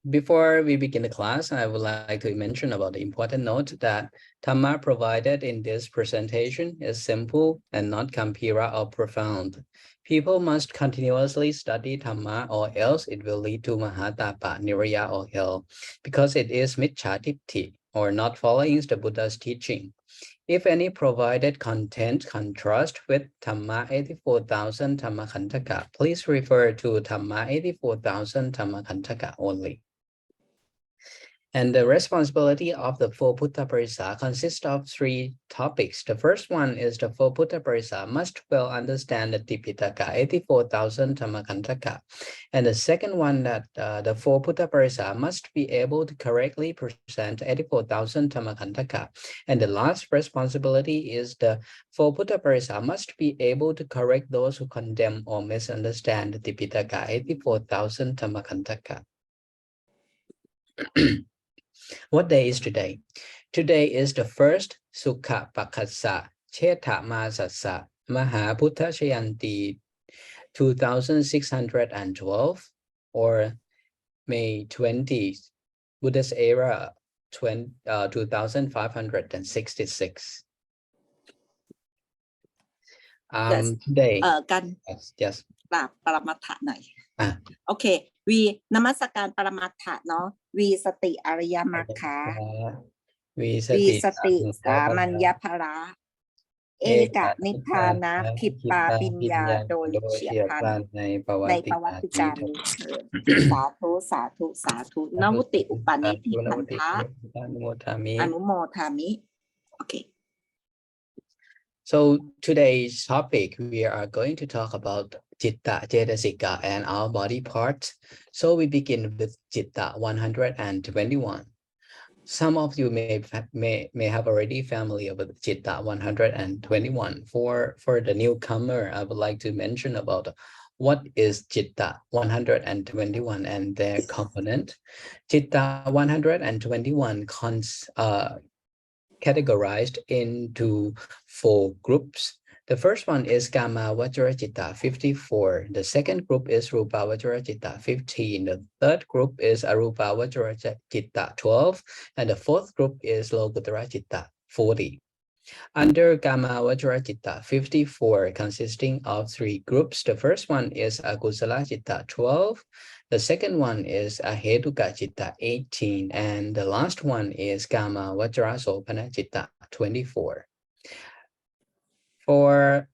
Before we begin the class, I would like to mention about the important note that Dhamma provided in this presentation is simple and not Kampira or profound. People must continuously study Dhamma or else it will lead to Mahatapa, Niraya or hell, because it is Mitchatitti or not following the Buddha's teaching. If any provided content contrast with Dhamma 84,000 Dhammakantaka, please refer to Dhamma 84,000 Dhammakantaka only. And the responsibility of the four Putta Parisa consists of three topics. The first one is the four Putta Parisa must well understand the Tipitaka, 84,000 Dhammakantaka. And the second one that the four Putta Parisa must be able to correctly present 84,000 Dhammakantaka. And the last responsibility is the four Putta Parisa must be able to correct those who condemn or misunderstand the Tipitaka, 84,000 Dhammakantaka. What day is today? Today is the first Sukha Pakasa Chetha Masasa Maha Buddha Jayanti 2612 or May 20, Buddha's era 2566. Today. กัน yes. กราบปรมัตถะหน่อย โอเค วีนมัสการปรมัตถะเนาะ วีสติอริยมรรคา วีสติสามัญญภระ เอกนิพพานะขิปปาปิญญาโดยเฉียบพลันในประวัติการนี้เถิดสาธุสาธุสาธุนวุติอุปนิธิพันธะอนุโมทามิ โอเค So today's topic, we are going to talk about Citta, Cetasika, and our body parts. So we begin with Citta 121. Some of you may have already familiar with Citta 121. For the newcomer, I would like to mention about what is Citta 121 and their component. Citta 121 categorized into 4 groups. The first one is Kama Vajra Citta 54. The second group is Rupa Vajra Citta 15. The third group is Arupa Vajra Citta 12. And the fourth group is Lokuttara Citta 40. Under Kama Vajra Citta 54, consisting of 3 groups. The first one is Akusala Citta 12. The second one is Ahetuka Citta 18. And the last one is Kama Vajra Sopana Citta 24. For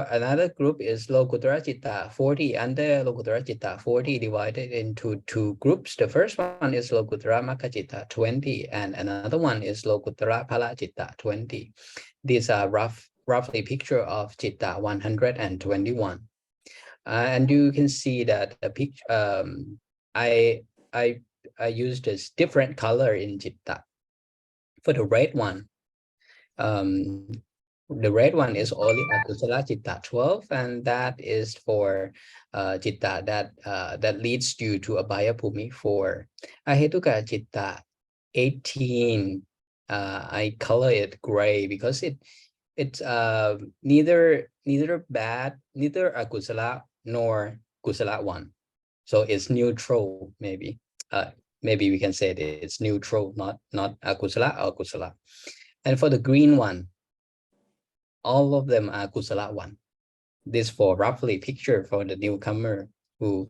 another group is Lokuttara Citta 40. Under Lokuttara Citta 40 divided into 2 groups. The first one is Lokuttara Makha Citta 20 and another one is Lokuttara Phala Citta 20. These are roughly picture of Citta 121. And you can see that the picture I used this different color in Citta. For the red one, the red one is only Akusala Citta 12, and that is for Citta that leads you to Abhaya Bhumi 4. Ahetuka Citta 18, I color it gray because it's neither Akusala nor Kusala 1. So it's neutral, maybe. Maybe we can say it's neutral, not Akusala or Kusala. And for the green one, all of them are Kusala 1. This for roughly picture for the newcomer who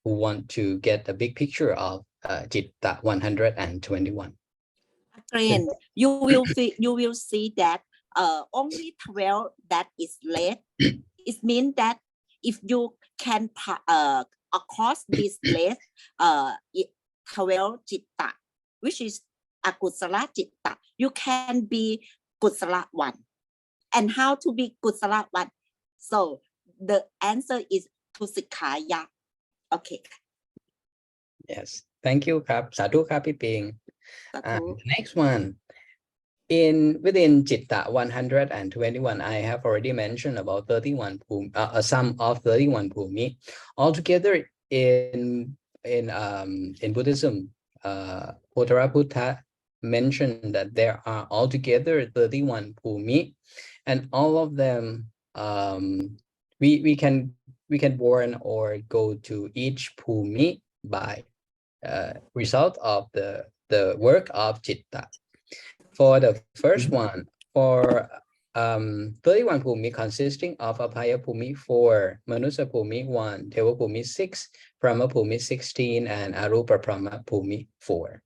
want to get a big picture of Citta 121. Again, you will see that only 12 that is red. It means that if you can across this red 12 Citta, which is Akusala Citta, you can be Kusala 1. And how to be Kusala 1? So the answer is Tusikaya. Okay. Yes. Thank you, Kap. Sadhu Kapi Ping. The next one. Within Citta 121, I have already mentioned about 31 Bhumi, a sum of 31 Bhumi. Altogether in Buddhism, Uttara Buddha mentioned that there are altogether 31 Bhumi, and all of them we can born or go to each Bhumi by result of the work of Chitta. For the first one, for 31 Bhumi consisting of Abhaya Bhumi 4, Manusa Bhumi 1, Deva Bhumi 6, Brahma Bhumi 16, and Arupa Brahma Bhumi 4.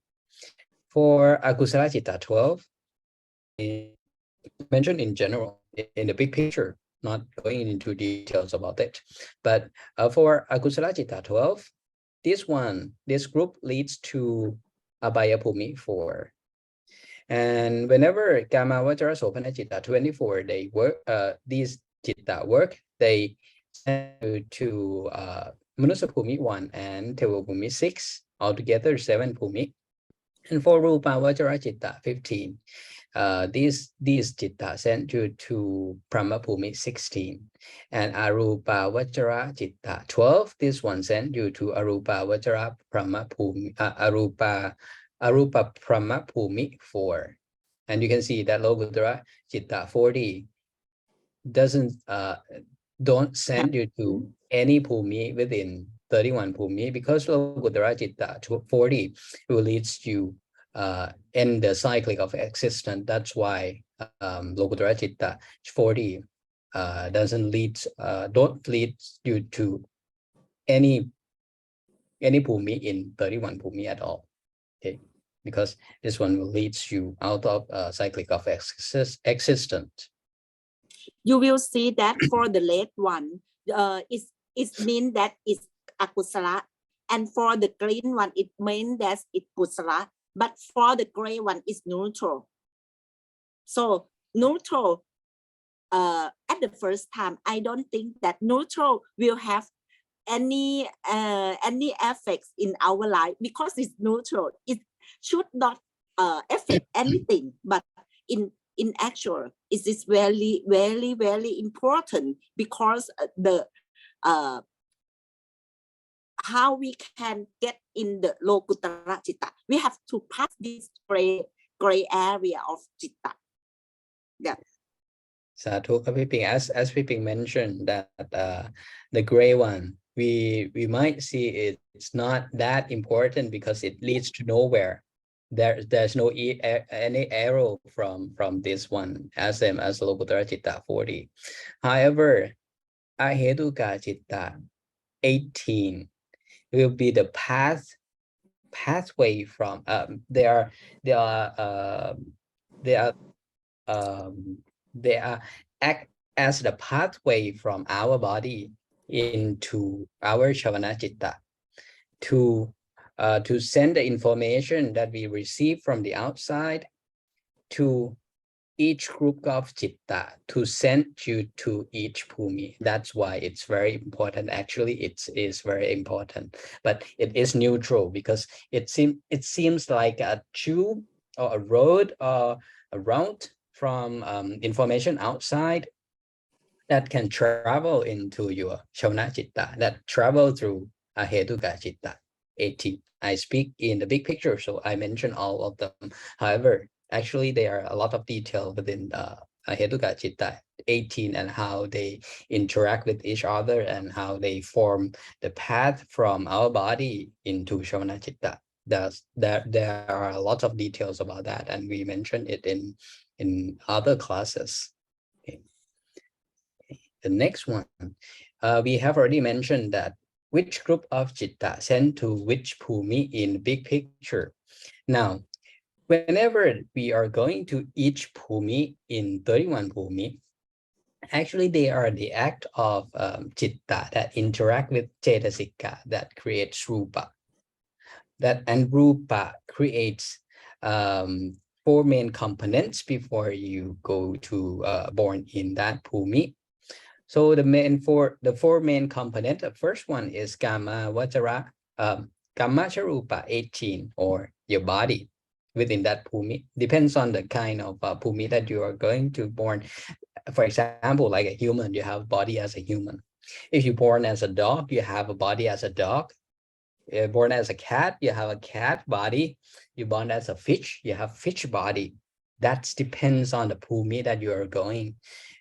For Akusala Chitta 12, mentioned in general, in the big picture, not going into details about it. But for Akusala Chitta 12, this group leads to Abhaya Bhumi 4. And whenever Kama Vajra Sopana Chitta 24, they work, these Chitta work, they send to Manusa Bhumi 1 and Teva Bhumi 6, altogether 7 Bhumi. And for Rupa Vajra Chitta 15, these Chitta sent to Brahma Bhumi 16, and Arupa Vajra Chitta 12, this one sent you to Arupa Vajra Brahma Bhumi, Arupa Brahma Bhumi 4. And you can see that Lokuttara Chitta 40 don't send you to any Bhumi within 31 Bhumi, because Lokuttara Chitta 40 will leads you in the cyclic of existence. That's why Lokuttara Chitta 40 don't lead you to any Bhumi in 31 Bhumi at all. Okay, because this one will lead you out of cyclic of existence. You will see that for the red one, it means that it's akusala, and for the green one, it means that it's kusala. But for the gray one, it's neutral. So neutral, at the first time, I don't think that neutral will have any effects in our life, because it's neutral. It should not affect anything, but in actual, it is very, very, very important, because the how we can get in the Lokuttara Chitta, we have to pass this gray area of Chitta. Yeah. Sadhu, as Piping mentioned that the gray one, we might see it's not that important because it leads to nowhere. There's no any arrow from this one as Lokuttara Chitta 40. However, Ahetuka Chitta 18 will be the pathway from they act as the pathway from our body into our Shavana Chitta to send the information that we receive from the outside to each group of Chitta, to send you to each Bhumi. That's why it's very important. Actually, it is very important, but it is neutral because it seems like a tube or a road or a route from information outside that can travel into your Shavana Chitta, that travel through Ahetuka Chitta 18. I speak in the big picture, so I mention all of them. However, actually, there are a lot of detail within Ahetuka Chitta 18 and how they interact with each other and how they form the path from our body into Shavana Chitta. There are a lot of details about that, and we mentioned it in other classes. Okay. The next one, we have already mentioned that which group of Chitta sent to which Bhumi in big picture. Now, whenever we are going to each Bhumi in 31 Bhumi, actually they are the act of Chitta that interact with Cetasika that creates Rupa. And Rupa creates 4 main components before you go to born in that Bhumi. So the 4 main components, the first one is Kama Vajra, Kama Charupa 18, or your body within that Bhumi. Depends on the kind of Bhumi that you are going to born. For example, like a human, you have body as a human. If you're born as a dog, you have a body as a dog. You're born as a cat, you have a cat body. You're born as a fish, you have fish body. That depends on the Bhumi that you are going.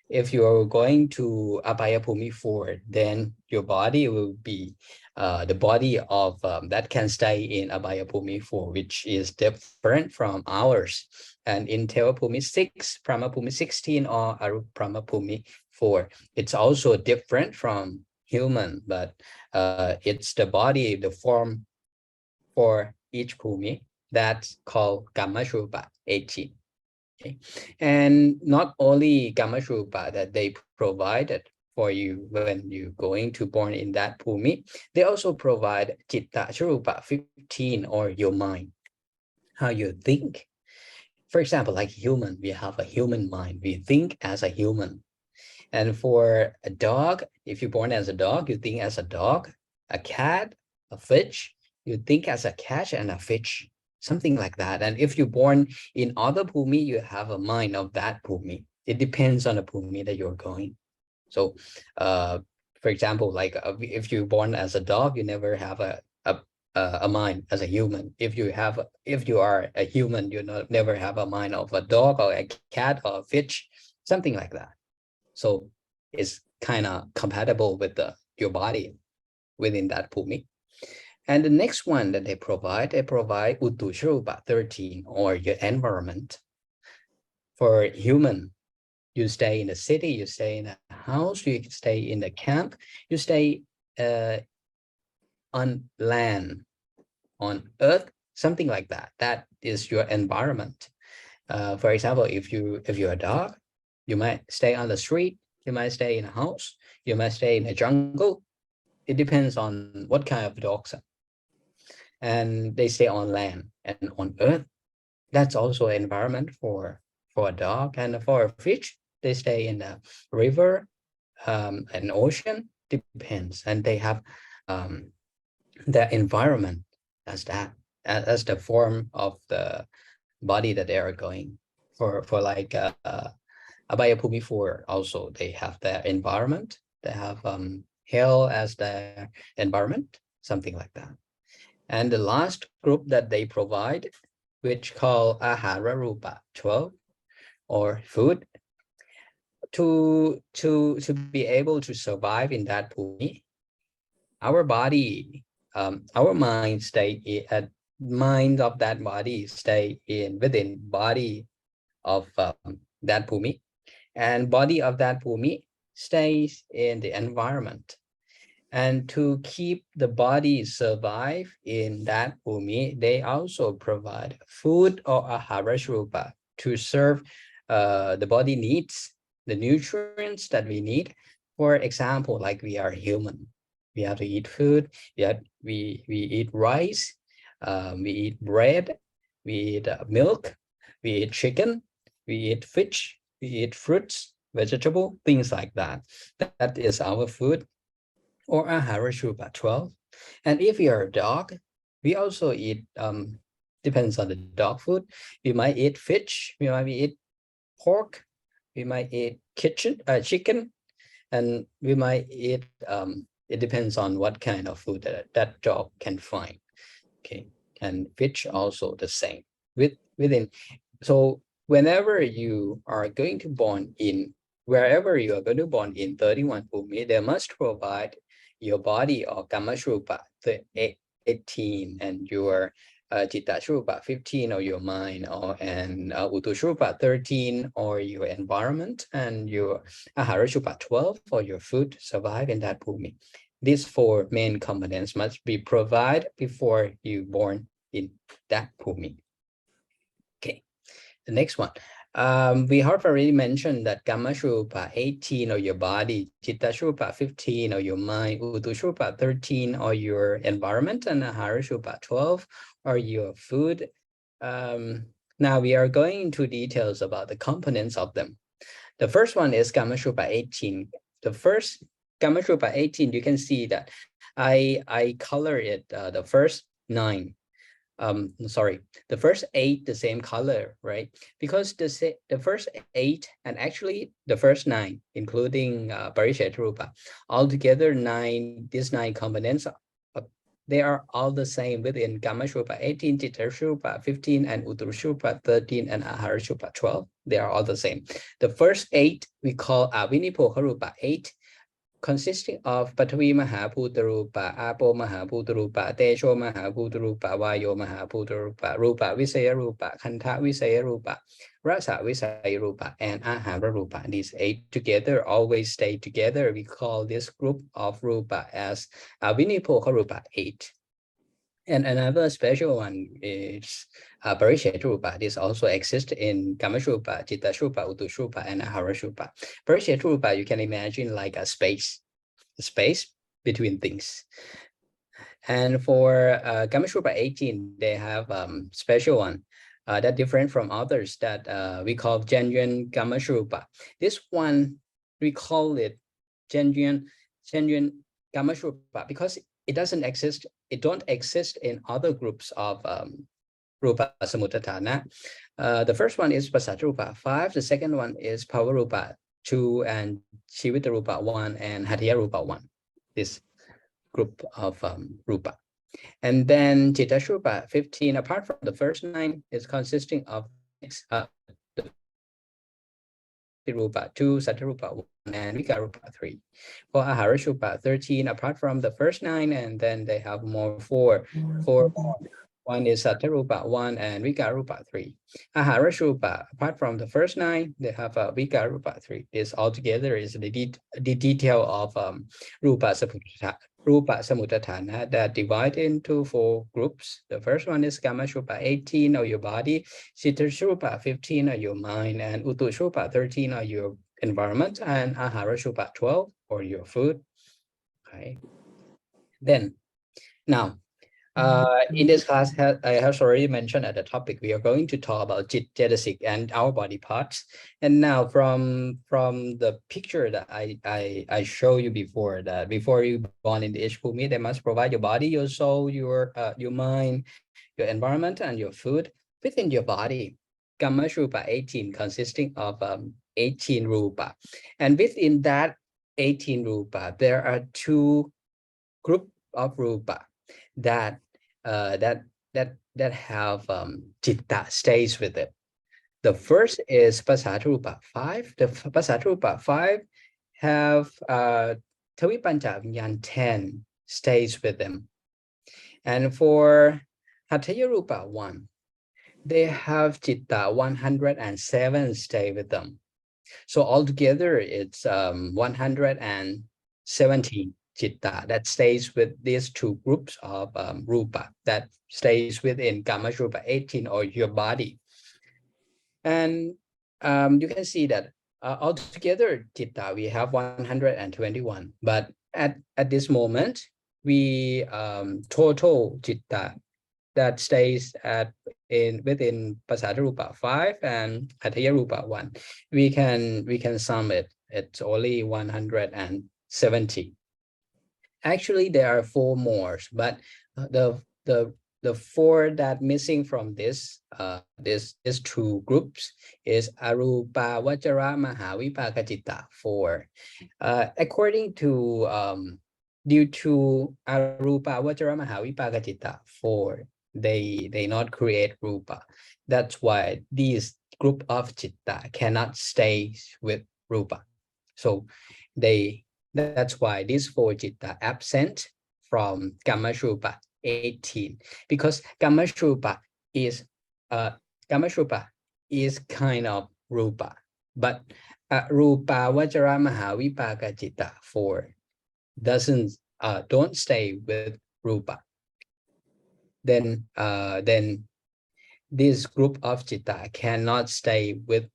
if you're going to Abhaya Bhumi 4, then your body will be the body of that can stay in Abhaya Bhumi 4, which is different from ours. And in Teva Bhumi 6, Brahma Bhumi 16, or Brahma Bhumi 4, it's also different from human, but it's the body, the form for each Bhumi that's called Kamashrupa 18. Okay. And not only Kamashrupa that they provided for you when you're going to born in that Bhumi, they also provide Chitta Shrupa 15, or your mind, how you think. For example, like human, we have a human mind. We think as a human. And for a dog, if you're born as a dog, you think as a dog. A cat, a fish, you think as a cat and a fish, something like that. And if you're born in other Bhumi, you have a mind of that Bhumi. It depends on the Bhumi that you're going. So, for example, like if you're born as a dog, you never have a mind as a human. If you are a human, you never have a mind of a dog or a cat or a fish, something like that. So it's kind of compatible with your body within that Bhumi. And the next one that they provide Uttu Shrupa 13, or your environment. For human, you stay in a city, you stay in a house, you stay in the camp, you stay on land, on earth, something like that. That is your environment. For example, if you're a dog, you might stay on the street, you might stay in a house, you might stay in a jungle. It depends on what kind of dogs are. And they stay on land and on earth. That's also an environment for a dog. And for a fish, they stay in a river, an ocean, depends. And they have their environment as that, as the form of the body that they are going. For like Abhaya Bhumi 4, also they have their environment. They have hell as their environment, something like that. And the last group that they provide, which called Ahara Rupa 12, or food, to be able to survive in that Bhumi, our body, our mind stay at mind of that body stay within body of that Bhumi, and body of that Bhumi stays in the environment. And to keep the body survive in that Bhumi, they also provide food or Ahara Shrupa to serve the body needs, the nutrients that we need. For example, like we are human, we have to eat food, we eat rice, we eat bread, we eat milk, we eat chicken, we eat fish, we eat fruits, vegetable, things like that. That is our food, or Ahara Shrupa 12. And if you're a dog, we also eat, depends on the dog food. We might eat fish, we might eat pork, we might eat chicken, and we might eat, it depends on what kind of food that dog can find. Okay, and fish also the same. Within, so whenever you are going to born in, wherever you are going to born in 31 Bhumi, they must provide your body or Kamashrupa 18, and your Chitta Shrupa 15, or your mind, and Uttu Shrupa 13, or your environment, and your Ahara Shrupa 12, or your food survive in that Bhumi. These four main components must be provided before you born in that Bhumi. Okay, the next one. We have already mentioned that Kamashrupa 18, or your body, Chitta Shrupa 15, or your mind, Uttu Shrupa 13, or your environment, and Ahara Shrupa 12, or your food. Now we are going into details about the components of them. The first one is Kamashrupa 18. The first Kamashrupa 18, you can see that I color it the first 9. Sorry, the first 8 the same color, right? Because the first 8 and actually the first 9, including Parisheta Rupa, altogether 9, these 9 components they are all the same within Kamashrupa 18, Chittashrupa 15, and Uttarashrupa 13, and Aharashrupa 12. They are all the same. The first 8 we call Avinipokarupa 8, consisting of Pathavi Mahaputarupa, Apo Mahaputarupa, Tesho Mahaputarupa, Vayo Mahaputarupa, Rupa Visayarupa, Kanta Visayarupa, Rasa Visayarupa, and Ahara Rupa. These 8 together always stay together. We call this group of Rupa as Avinipokarupa 8. And another special one is Parishethrupa. This also exists in Kamashrupa, Chittashrupa, Uttarashrupa, and Aharashrupa. Parishethrupa, you can imagine like a space between things. And for Kamashrupa 18, they have special one that different from others that we call genuine Kamashrupa. This one, we call it genuine Kamashrupa because it doesn't exist. It don't exist in other groups of Rupa Samuttatthana. The first one is Passarupa 5. The second one is Pavarupa 2, and Chivitarupa 1, and Hatyarupa 1. This group of Rupa. And then Chittashrupa 15, apart from the first 9, is consisting of Rupa 2, Sattvarupa 1, and Vikarupa 3. For Aharashrupa 13, apart from the first 9, and then they have four more. One is Sattvarupa 1 and Vikarupa 3. Aharashrupa, apart from the first 9, they have Vikarupa 3. This altogether is the detail of Rupa Samuttatthana that divide into 4 groups. The first one is Kamashrupa 18, or your body, Chittashrupa 15, or your mind, and Uttarashrupa 13, or your environment, and Aharashrupa 12, or your food. Okay. Then, now, in this class, I have already mentioned at the topic, we are going to talk about Jittetic and our body parts. And now from the picture that I show you before, that before you born in the Ishbhumi, they must provide your body, your soul, your mind, your environment, and your food within your body. Kamashrupa 18 consisting of 18 Rupa. And within that 18 Rupa, there are 2 group of Rupa that have Chitta stays with it. The first is Passarupa 5. The Passarupa 5 have Tavipancha Vinyan 10 stays with them. And for Hatyarupa 1, they have Chitta 107 stay with them. So altogether, it's 117 Chitta that stays with these 2 groups of Rupa that stays within Kamashrupa 18, or your body. And you can see that altogether Chitta we have 121, but at this moment we total Chitta that stays within Passarupa 5 and Hatyarupa 1, we can sum it. It's only 170. Actually, there are 4 more, but the 4 that missing from these 2 groups is Arupa Vajra Mahavipakachitta 4. According to due to Arupa Vajra Mahavipakachitta 4, they not create Rupa. That's why these group of Chitta cannot stay with Rupa. So that's why these 4 Chitta absent from Kamashrupa 18, because Kamashrupa is kind of Rupa, but Rupa Vajra Mahavipakachitta 4 don't stay with Rupa. Then this group of Chitta cannot stay with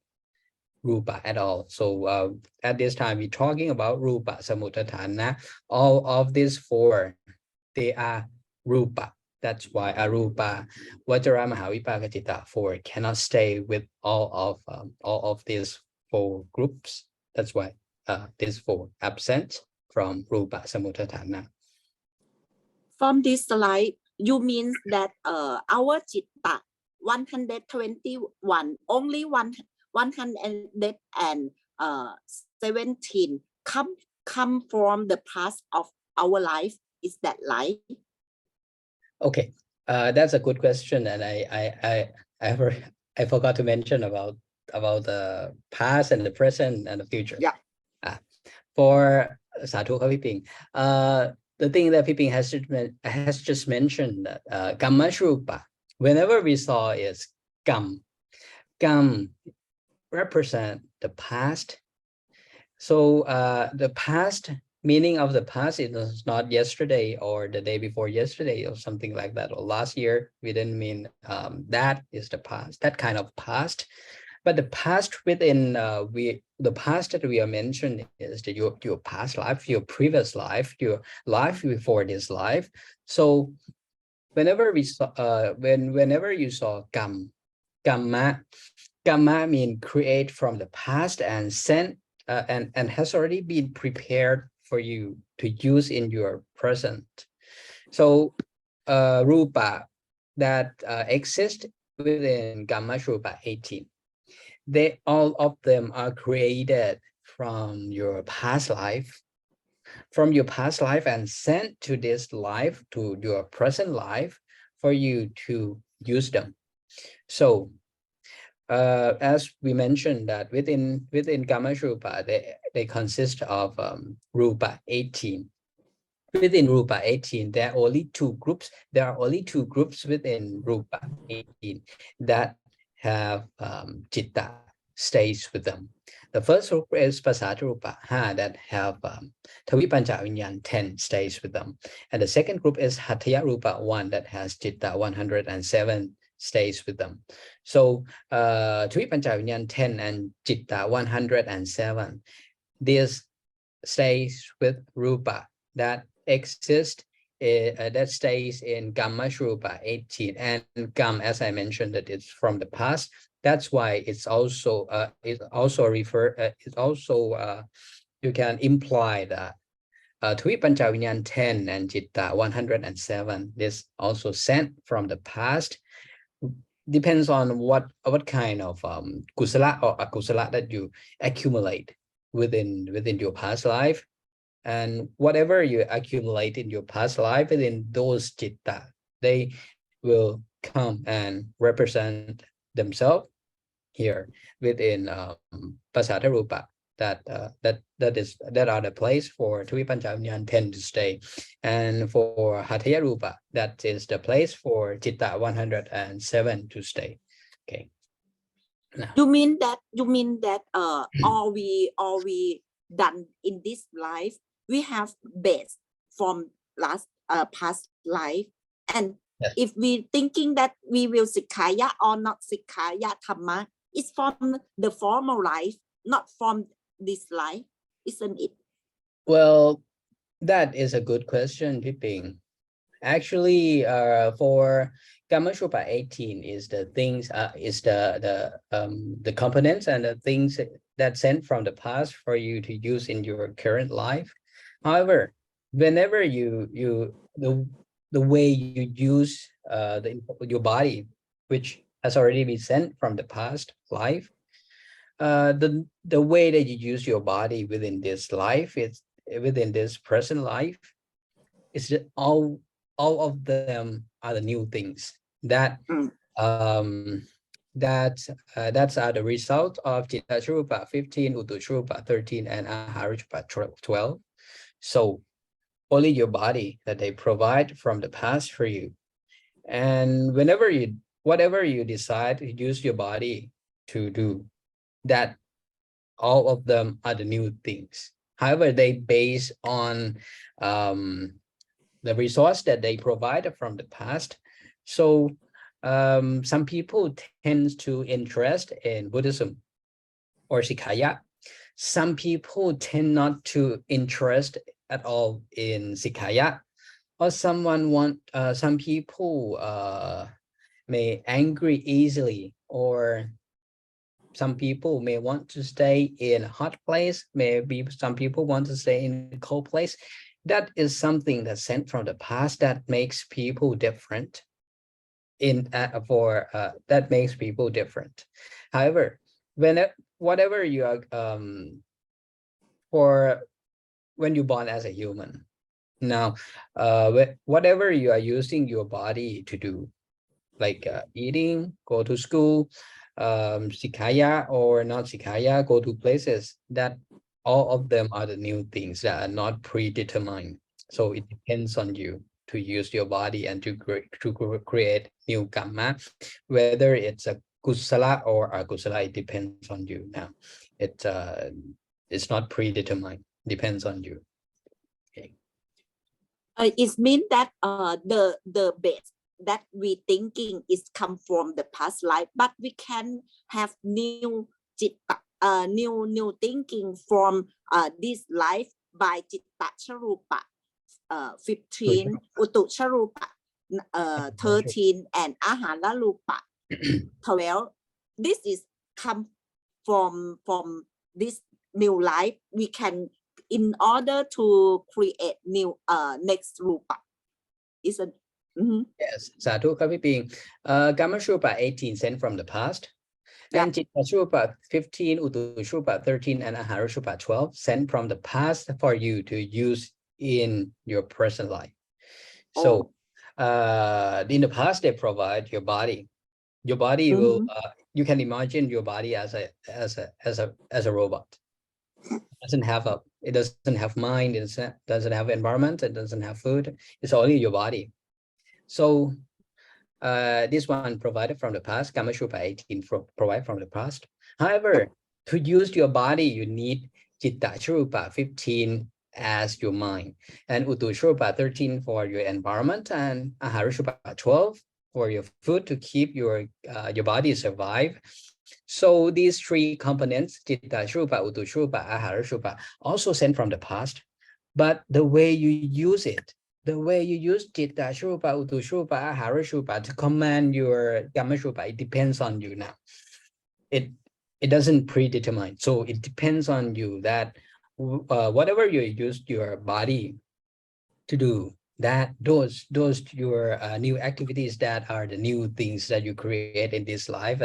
Rupa at all. So at this time, we're talking about Rupa Samuttatthana. All of these 4, they are Rupa. That's why Arupa Vajra Mahavipakachitta 4 cannot stay with all of these 4 groups. That's why these 4 absent from Rupa Samuttatthana. From this slide, you mean that our Chitta 121, only 117 come from the past of our life. Is that right? Okay, that's a good question, and I forgot to mention about the past and the present and the future. Yeah. For Satu Piping, the thing that Piping has just mentioned that Kamma Shrupa, whenever we saw is Kam represent the past. So the past, meaning of the past is not yesterday or the day before yesterday or something like that, or last year. We didn't mean that is the past, that kind of past. But the past within the past that we are mentioning is that your past life, your previous life, your life before this life. So whenever we saw whenever you saw Kamma mean create from the past and sent and has already been prepared for you to use in your present. So Rupa that exist within Kamma Rupa 18. They all of them are created from your past life, and sent to this life, to your present life, for you to use them. So as we mentioned that within Kama Rupa, they consist of Rupa 18. Within Rupa 18, there are only two groups. There are only two groups within Rupa 18 that have Chitta stays with them. The first group is Pasata Rupa that have Tavi Panchavinyan 10 stays with them. And the second group is Hataya Rupa 1 that has Chitta 107 stays with them. So Tavi Panchavinyan 10 and Chitta 107, this stays with Rupa that exists that stays in Kamma Shrupa 18, and Kam, as I mentioned, that it's from the past. That's why it's also you can imply that Tui Panchavinyan 10 and Chitta 107, this also sent from the past. Depends on what kind of kusala or akusala that you accumulate within your past life. And whatever you accumulate in your past life within those chitta, they will come and represent themselves here within Pasata Rupa. That are the place for Tui Panchavinyan 10 to stay, and for Hataya Rupa, that is the place for Chitta 107 to stay. Okay. Now, You mean that all we done in this life, we have base from past life, and yes. if we thinking that we will Sikkaya or not Sikkaya Dhamma, it's from the former life, not from this life, isn't it? Well, that is a good question, Piping. Actually, for Kamma Shrupa 18 is the things is the components and the things that sent from the past for you to use in your current life. However, whenever the way you use your body, which has already been sent from the past life, the way that you use your body within this life, is within this present life, is all of them are the new things that that's the result of Chitta Shrupa 15, Uttu Shrupa 13, and Ahara Shrupa 12. So only your body that they provide from the past for you. And whatever you decide to use your body to do, that all of them are the new things. However, they base on the resource that they provided from the past. So some people tend to interest in Buddhism or Sikkaya. Some people tend not to interest at all in Sikkaya, or some people may angry easily, or some people may want to stay in a hot place. Maybe some people want to stay in a cold place. That is something that's sent from the past that makes people different. That makes people different. However, whatever you are for when you're born as a human, Now, whatever you are using your body to do, like eating, go to school, sikaya or not sikaya, go to places, that all of them are the new things that are not predetermined. So it depends on you to use your body and to create new karma, whether it's a kusala or akusala, it depends on you now. It's not predetermined, depends on you. Okay. It means that the base that we thinking is come from the past life, but we can have new new thinking from this life by Chitta Charupa 15, Utu Charupa 13, and Ahara Rupa 12. This is come from this new life. We can, in order to create new next rupa, is a Yes, Sadhu Kapiping. Kamashrupa 18 sent from the past. Yeah. And Chittashrupa 15, Utushrupa 13, and Aharashrupa 12 sent from the past for you to use in your present life. So in the past, they provide your body. Your body will, you can imagine your body as a robot. It doesn't have mind, it doesn't have environment, it doesn't have food. It's only your body. So this one provided from the past, Kamashrupa 18 provide from the past. However, to use your body, you need Chittashrupa 15 as your mind, and Utushrupa 13 for your environment, and Aharashrupa 12 for your food to keep your body survive. So these three components, Chittashrupa, Utushrupa, Aharashrupa, also sent from the past, but the way you use it, the way you use Chitta Shrupa, Utushrupa, Aharashrupa to command your Kamashrupa, it depends on you now. It doesn't predetermine. So it depends on you that whatever you use your body to do, that those your new activities that are the new things that you create in this life,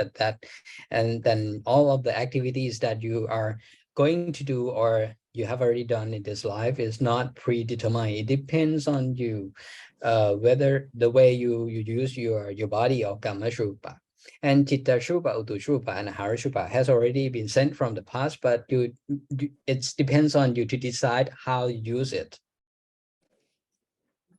and then all of the activities that you are going to do or you have already done in this life is not predetermined. It depends on you whether the way you use your body or Kamashrupa. And Chittashrupa, Utushrupa, and Aharashrupa has already been sent from the past, but it depends on you to decide how you use it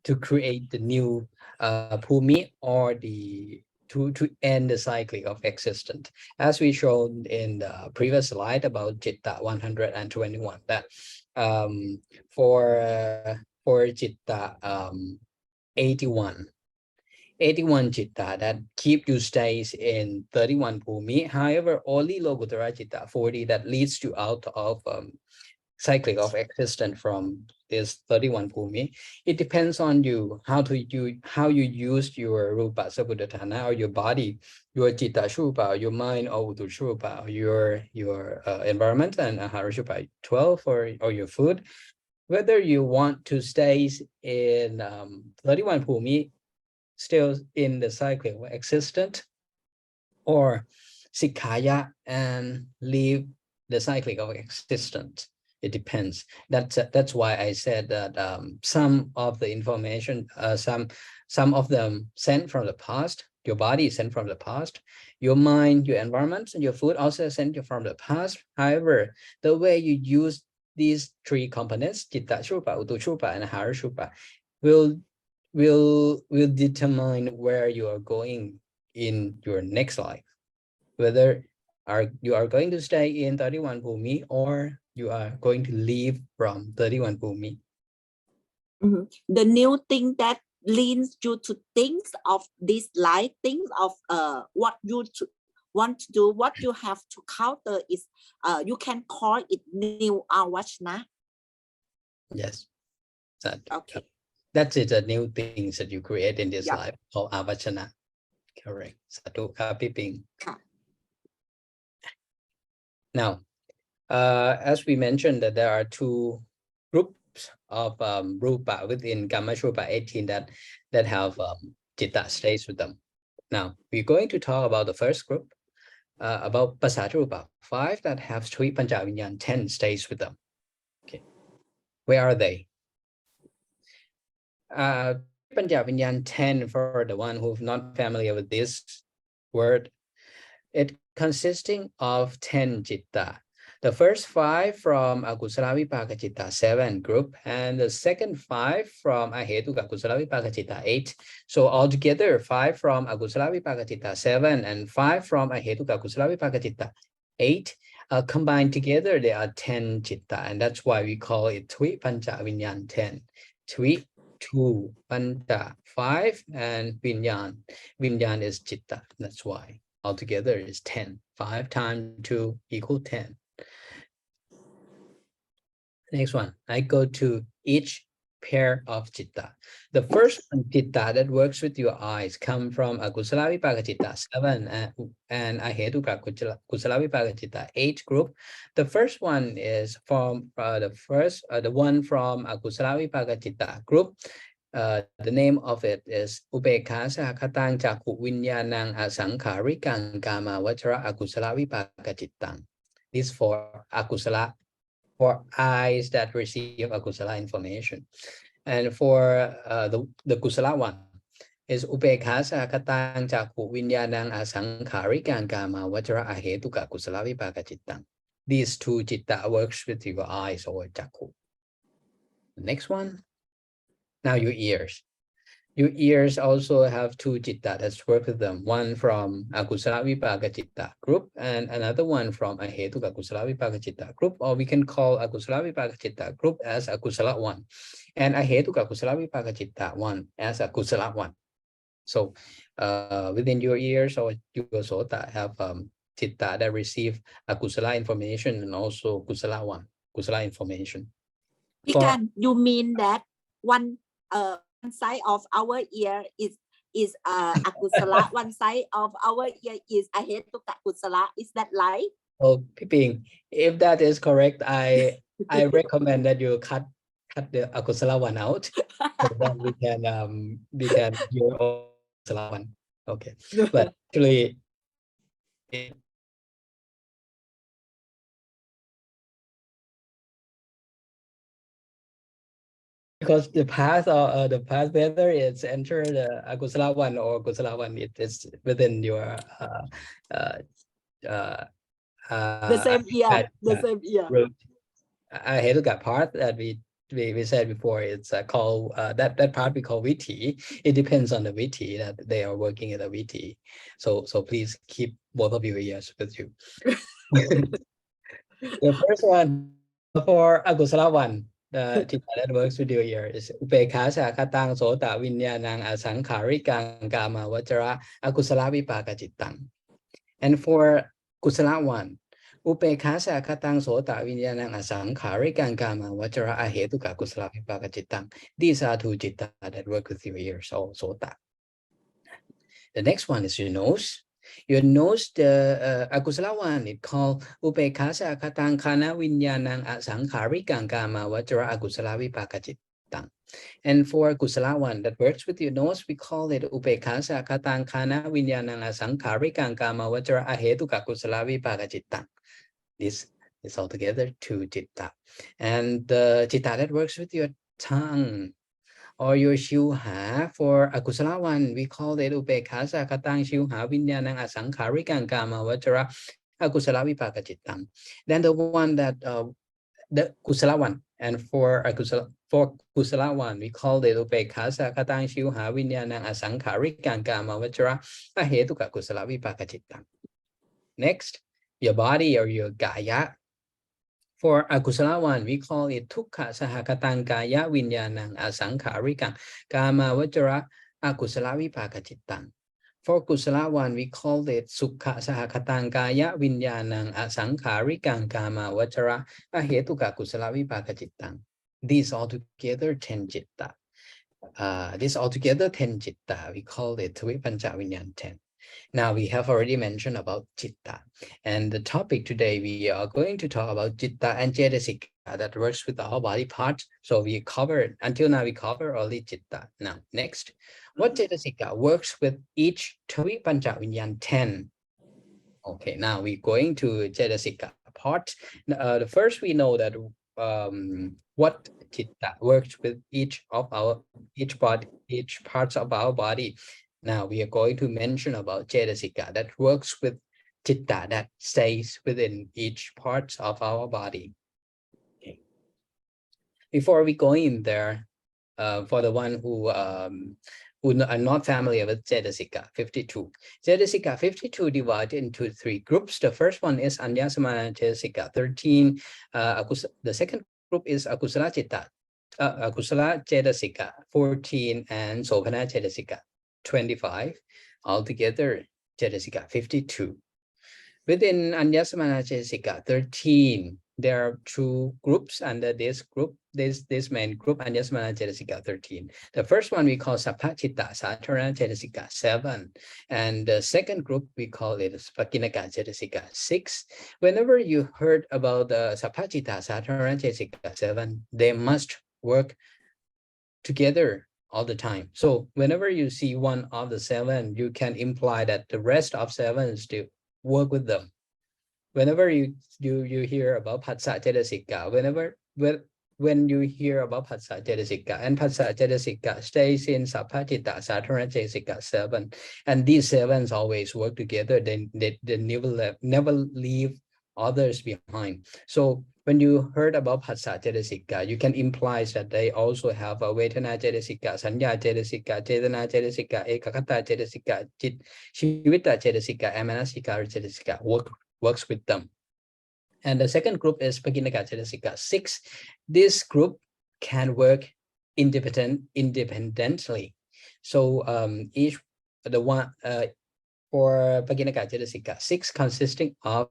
to create the new Bhumi or to end the cycle of existence, as we showed in the previous slide about Chitta 121. That for Chitta 81 Chitta that keep you stays in 31 Bhumi. However, only Lokuttara Chitta 40 that leads you out of cycling of existence from this 31 Bhumi. It depends on you how you use your Rupa Sabuddhatthana or your body, your Chitta Shrupa, your mind or Utushrupa, your environment, and Aharashrupa 12 or your food. Whether you want to stay in 31 Bhumi, still in the cycle of existence, or Sikaya and leave the cycling of existence. It depends. That's why I said that some of the information, some of them sent from the past. Your body is sent from the past. Your mind, your environment, and your food also sent you from the past. However, the way you use these three components, Chitta Shrupa, Utushrupa, and Aharashrupa, will determine where you are going in your next life, whether you are going to stay in 31 Bhumi or you are going to leave from 31 Bhumi. The new thing that leads you to think of this life, think of what you want to do, what you have to counter is you can call it new avachana. Yes, Okay. That's it, the new things that you create in this Yeah. life called avachana. Correct. Satu Kapiping. Now, as we mentioned, that there are two groups of rupa within Kamashrupa 18 that have Chitta stays with them. Now, we're going to talk about the first group, about Pasatrupa 5 that have Sri Panchavinyan 10 stays with them. Okay, where are they? Pancha Vinyan 10, for the one who's not familiar with this word, it consisting of 10 citta. The first 5 from Akusala Vipaka Citta 7 group, and the second 5 from Ahetuka Kusala Vipaka Citta 8. So altogether 5 from Akusala Vipaka Citta 7 and 5 from Ahetuka Kusala Vipaka Citta 8. Combined together, they are 10 citta, and that's why we call it Twi Pancha Vinyan 10. Twi, 2, Pancha 5, and Vinyan. Vinyan is citta, that's why. Altogether is 10. 5 times 2 equal 10. Next one, I go to each pair of citta. The first one, citta that works with your eyes, come from Akusala Vipaka Citta 7 and Ahetuka Kusala Vipaka Citta 8 group. The first one is from the one from Akusala Vipaka Citta group. The name of it is Ubekha Sahakatang Chaku Vinyanang Asankarikang Kama Vachara Akusala Vipaka Cittang. This for Akusala, for eyes that receive Akusala information. And for the Kusala one is Ubekha Sahakatang Chaku Vinyanang Asankarikang Kama Vachara Ahetuka Kusala Vipaka Cittang. These two citta works with your eyes or Chaku. Next one. Now your ears. Your ears also have two citta that's work with them. One from Akusala Vipaka Citta group and another one from Ahetuka Kusala Vipaka Citta group, or we can call Akusala Vipaka Citta group as Akusala 1 and Ahetuka Kusala Vipaka Citta 1 as Akusala 1. So within your ears or your sota have citta that receive Akusala information and also Kusala 1, Kusala information. You mean that one side of our ear is Akusala, one side of our ear is Ahetuka Kusala. Is that right? Oh, Piping, if that is correct, I recommend that you cut the Akusala one out so that we can hear all Akusala one. Okay, but actually, because the path whether it's enter the Akusala one or Kusala one, it is within your the same ear. The same ear. Root. I hate that part that we said before. It's called that part we call VT. It depends on the VT that they are working at the VT. So please keep both of your ears with you. The first one for Akusala one. The citta that works with your ear is Upekha Sakatang Sota Vinyanang Asankarikang Kama Vachara Akusala Vipaka Cittang. And for Kusala one, Upekha Sakatang Sota Vinyanang Asankarikang Kama Vachara Ahetuka Kusala Vipaka Cittang. These are two citta that work with your ears or sota. The next one is your nose. Your nose, the Akusala one, it called Upekha Sakatang Kana Vinyanang Asankarikang Kama Vachara Akusala Vipaka Cittang. And for Kusala one that works with your nose, we call it Upekha Sakatang Kana Vinyanang Asankarikang Kama Vachara Ahetuka Kusala Vipaka Cittang. This is altogether two citta. And the citta that works with your tongue or your Shuha, for Akusala one, we call it Upekha Sakatang Shuha Vinyanang Asankarikang Kama Vachara Akusala Vipaka Cittang. Then the one that the Kusala one, and for Kusala one, we call it Upekha Sakatang Shuha Vinyanang Asankarikang Kama Vachara Ahetuka Kusala Vipaka Cittang. Next, your body or your Gaya. For Akusala one, we call it Tukha Sahakatang Kaya Vinyanang Asankarikang Kama Vachara Akusala Vipaka Cittang. For Kusala one, we call it Sukha Sahakatang Kaya Vinyanang Asankarikang Kama Vachara Ahetuka Kusala Vipaka Cittang. These altogether 10 citta. This altogether 10 citta. We call it Vipancha Vinyan 10. Now we have already mentioned about citta, and the topic today we are going to talk about citta and cetasika that works with our body parts. So we covered until now we cover only citta. Now next, what cetasika works with each Twi Pancha Vinyan 10. Okay, now we're going to cetasika part. The first we know that what chitta, works with each parts of our body. Now we are going to mention about cetasika that works with chitta, that stays within each part of our body. Okay. Before we go in there, for the one who are not familiar with cetasika 52. Cetasika 52 divided into 3 groups. The first one is Anyasamana cetasika 13. The second group is Akusala Citta, Akusala cetasika 14, and Sopana cetasika 25. Altogether, cetasika 52. Within Anyasamana cetasika 13, there are 2 groups under this group, this main group, Anyasamana cetasika 13. The first one we call Sapphacitta Sattharana cetasika 7, and the second group we call it Pakinaka cetasika 6. Whenever you heard about the Sapphacitta Sattharana cetasika 7, they must work together all the time. So whenever you see one of the 7, you can imply that the rest of 7 still work with them. Whenever you hear about Phassa cetasika, when you hear about Phassa cetasika, and Phassa cetasika stays in Sapphacitta Sattharana cetasika 7, and these 7s always work together, they never leave others behind. So when you heard about Phassa cetasika, you can imply that they also have a Vedana cetasika, Sanya cetasika, Chetana cetasika, Ekakata cetasika, Shivita cetasika, and Manasika cetasika works with them. And the second group is Pakinaka cetasika 6. This group can work independently. So for Pakinaka cetasika 6 consisting of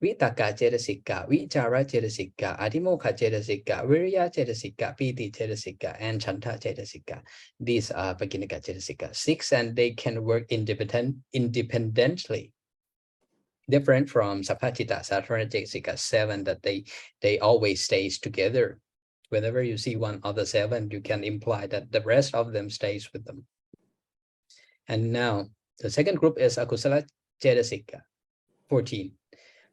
Vitaka cetasika, Vichara cetasika, Adimoka cetasika, Virya cetasika, Piti cetasika, and Chanta cetasika. These are Pakinaka cetasika 6, and they can work independently. Different from Sapphacitta Sattharana cetasika 7, that they always stays together. Whenever you see one of the 7, you can imply that the rest of them stays with them. And now the second group is Akusala cetasika 14.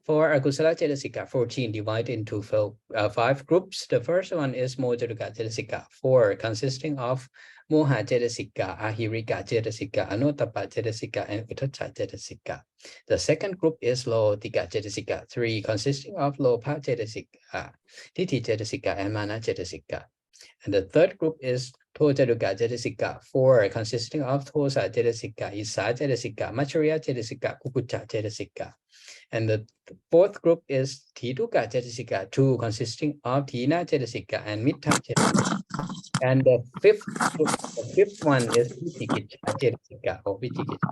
For Akusala cetasika 14, divided into 5 groups. The first one is Mojaruka cetasika 4, consisting of Moha cetasika, Ahirika cetasika, Anotapa cetasika, and Uttacca cetasika. The second group is Lotika cetasika 3, consisting of Lopa cetasika, Titi cetasika, and Mana cetasika. And the third group is Tojaruka cetasika 4, consisting of Tosa cetasika, Isa cetasika, Macharia cetasika, Kukucha cetasika. And the fourth group is Tituka cetasika 2, consisting of Tina cetasika and Mitta cetasika. And the fifth one is Vichikicha cetasika or Vichikicha.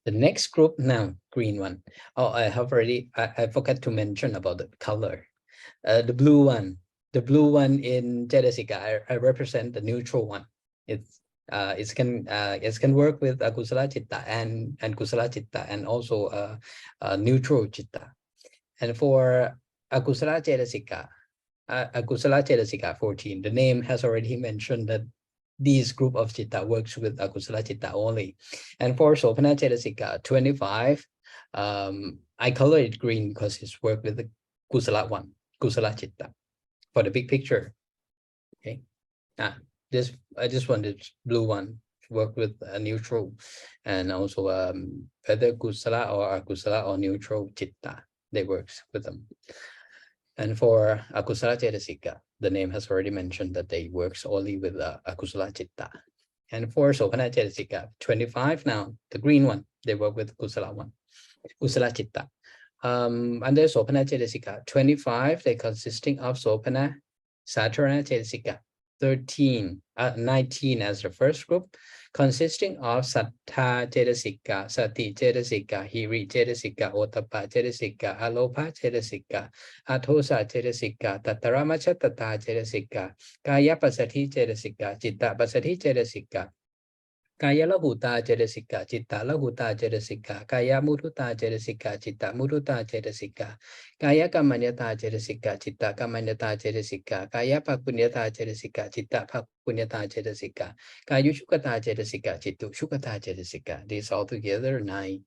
The next group now, green one. Oh, I forgot to mention about the color. The blue one in cetasika, I represent the neutral one. It can work with Akusala Citta and Kusala Citta, and also neutral Citta. And for Akusala Cetasika 14, the name has already mentioned that this group of Citta works with Akusala Citta only. And for Sopana Cetasika 25, I color it green because it's work with the Kusala one, Kusala Citta, for the big picture. Okay. I just wanted blue one to work with a neutral, and also whether Kusala or Akusala or neutral Citta, they works with them. And for Akusala Cetasika, the name has already mentioned that they works only with Akusala Citta. And for Sopana Cetasika 25 now, the green one, they work with Kusala one, Kusala Citta. Under Sopana Cetasika 25, they consisting of Sopana, Sattharana Cetasika 19 as the first group, consisting of Sattha Cetasika, Sati Cetasika, Hiri Cetasika, Ottappa Cetasika, Alopa Cetasika, Atosa Cetasika, Tataramacha Tata Cetasika, Kaya Pasati Cetasika, Citta Pasati Cetasika, Kaya Lahuta Cetasika, Citta Lahuta Cetasika, Kaya Muruta Cetasika, Citta Muruta Cetasika, Kaya Kamanyata Cetasika, Citta Kamanyata Cetasika, Kaya Pakunyata Cetasika, Citta Pakunyata Cetasika, Kaya Shukata Cetasika, Cittu Shukata Cetasika. These all together 19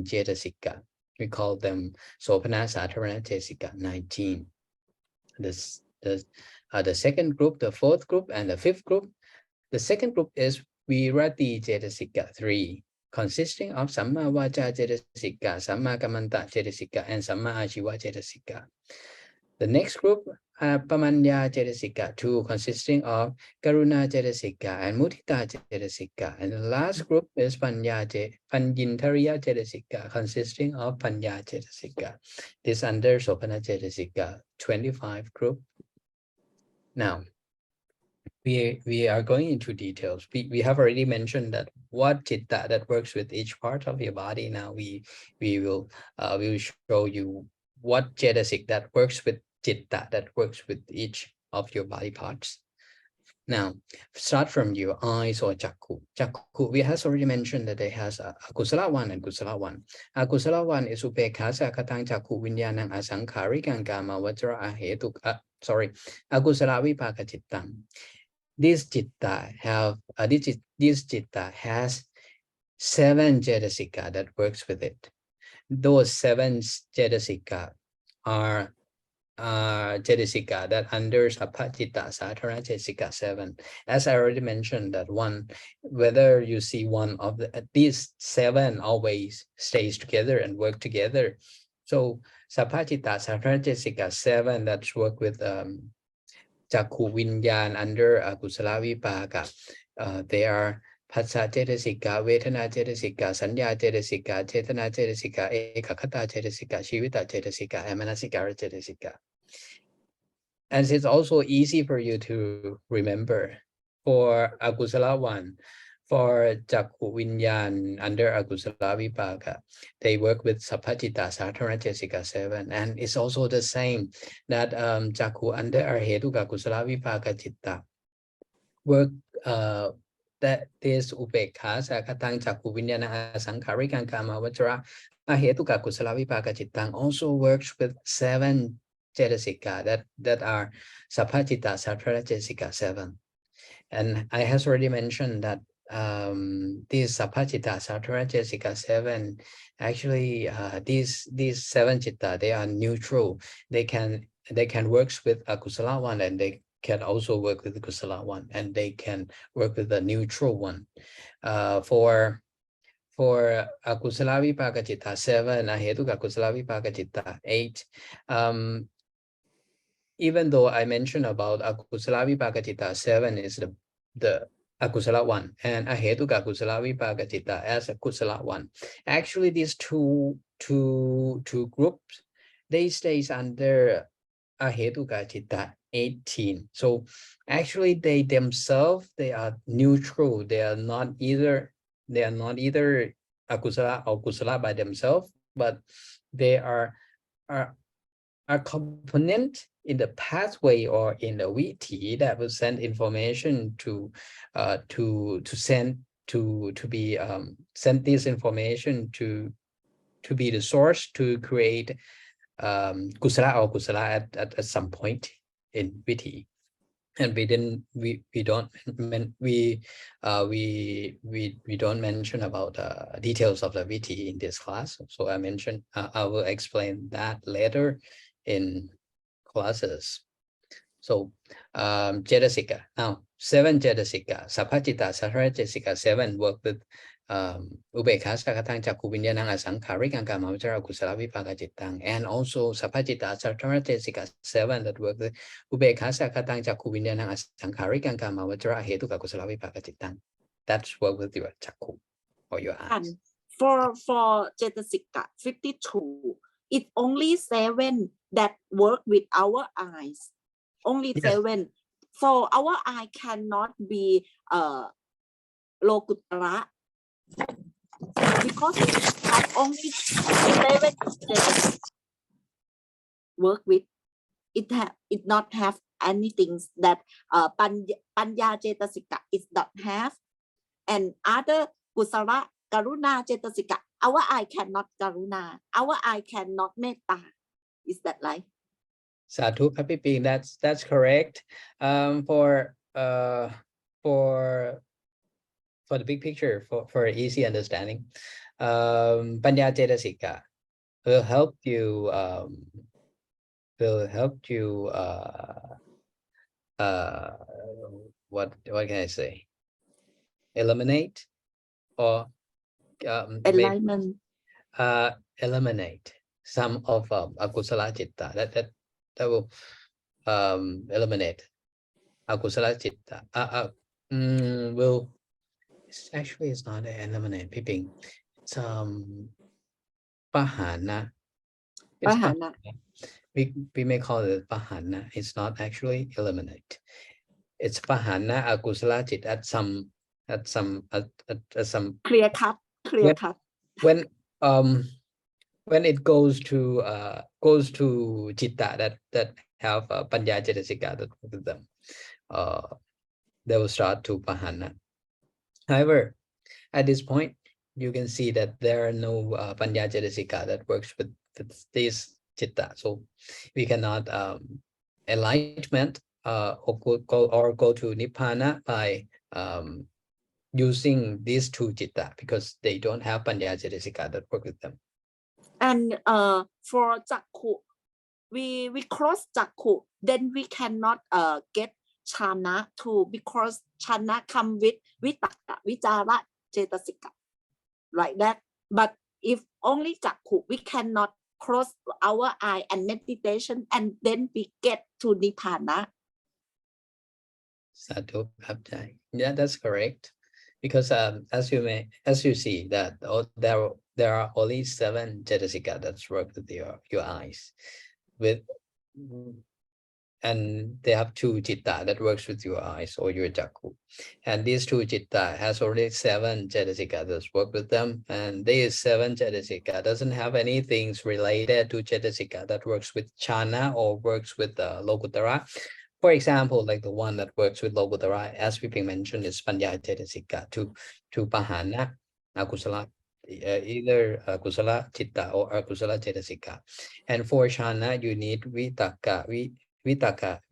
Cetasika. We call them Sopana Sattharana Cetasika 19. the second group, the fourth group, and the fifth group. The second group is Virati Cetasika 3, consisting of Samma Vacha Cetasika, Samma Kammanta Cetasika, and Samma Ajiva Cetasika. The next group, Pamanya Cetasika 2, consisting of Karuna Cetasika and Mudita Cetasika. And the last group is Panyintariya Cetasika, consisting of Panya Cetasika. This under Sopana Cetasika 25 group. Now, we are going into details. We have already mentioned that what citta that works with each part of your body. Now we will show you what cetasik that works with citta that works with each of your body parts. Now, start from your eyes or chakku. Chakku, we has already mentioned that it has a kusala 1 and kusala 1. Kusala 1 is upekha sakatang chakku vinyanang asankharikang kama vajra ahetuk. Akusala vipaka cittang. This citta have this citta has 7 cetasika that works with it. Those 7 cetasika are cetasika that under Sappajita Sattara cetasika 7. As I already mentioned, that one, whether you see one of these 7 always stays together and work together. So Sappajita Sattara cetasika 7 that's work with Chakku Vinyan under Kusala Vipaka. They are Phassa Cetasika, Vedana Cetasika, Sanya Cetasika, Chetana Cetasika, Ekakata Cetasika, Shivita Cetasika, and Manasikara Cetasika. And it's also easy for you to remember. For Akusala 1, for Chakku Vinyan under Akusala Vipaka, they work with Sappajita Sattara Cetasika 7. And it's also the same that Chakku under Arhetuka Kusala Vipaka Citta work that this Upekha Sakatang Chakku Vinyana Asankharikang Kama Vajra Arhetuka Kusala Vipaka Cittang also works with 7 cetasika that are Sappajita Sattara Cetasika 7. And I has already mentioned that these Sappajita Sattara Cetasika 7, actually these 7 citta, they are neutral. They can work with Akusala 1, and they can also work with the Kusala 1, and they can work with the neutral one. For Akusala Vipaka Citta 7, Ahetuka Kusala Vipaka Citta 8, even though I mentioned about Akusala Vipaka Citta 7 is the Akusala 1 and Ahetuka Kusala Vipaka Citta as a Kusala 1. Actually, these two groups, they stays under Ahetuka Citta 18. So actually they themselves, they are neutral. They are not either Akusala or Kusala by themselves, but they are a component in the pathway or in the VT that will send information to send this information to be the source to create Kusala or Kusala at some point in VT. And we don't mention about details of the VT in this class. So I mentioned I will explain that later in classes. So cetasika. Now 7 cetasika, Sappajita Sattara Cetasika 7 work with Ubekha Sakatang Chakku Vinyanang Asankharikang Kama Vajra Kusala Vipaka Cittang, and also Sappajita Sattara Cetasika 7 that work with Ubekha Sakatang Chakku Vinyanang Asankharikang Kama Vajra Ahetuka Kusala Vipaka Cittang. That's work with your chakku or your eyes. For cetasika 52, it's only 7 that work with our eyes. Only 7. So our eye cannot be Lokutara, because it has only 7 work with. It not have anything that Panya Cetasika is not have, and other Kusala Karuna Cetasika, our eye cannot Karuna, our eye cannot Metta. Is that right? Sadhu Kapiping, that's correct. For the big picture, for easy understanding, Panya Cetasika will help you will help you what can I say, eliminate or maybe alignment. Eliminate some of akusala citta. That will eliminate akusala citta. Will actually it's not eliminate peeping. It's pahana. It's Pahana. we may call it pahana. It's not actually eliminate. It's pahana akusala citta at some Clear cut. Clear cut. when it goes to citta that have panya cetasika that with them, they will start to pahana. However, at this point, you can see that there are no panya cetasika that works with this citta, so we cannot enlightenment or go to nibbana by using these two citta because they don't have panya cetasika that work with them. And for Jakku, we cross Jakku, then we cannot get Chana too, because Chana come with Vitakka, Vichara, Cetasika, like that. But if only Jakku, we cannot cross our eye and meditation, and then we get to Nibbana. Sadhu Abjay. Yeah, that's correct. Because as you see that there are only 7 cetasika that work with your eyes, and they have 2 citta that works with your eyes or your jakku, and these 2 citta has already 7 cetasika that work with them, and these 7 cetasika doesn't have anything related to cetasika that works with chana or works with Lokuttara. For example, like the one that works with Lokuttara, as we mentioned, is panya cetasika to pahana akusala, either akusala citta or akusala cetasika. And for chana, you need vitakka,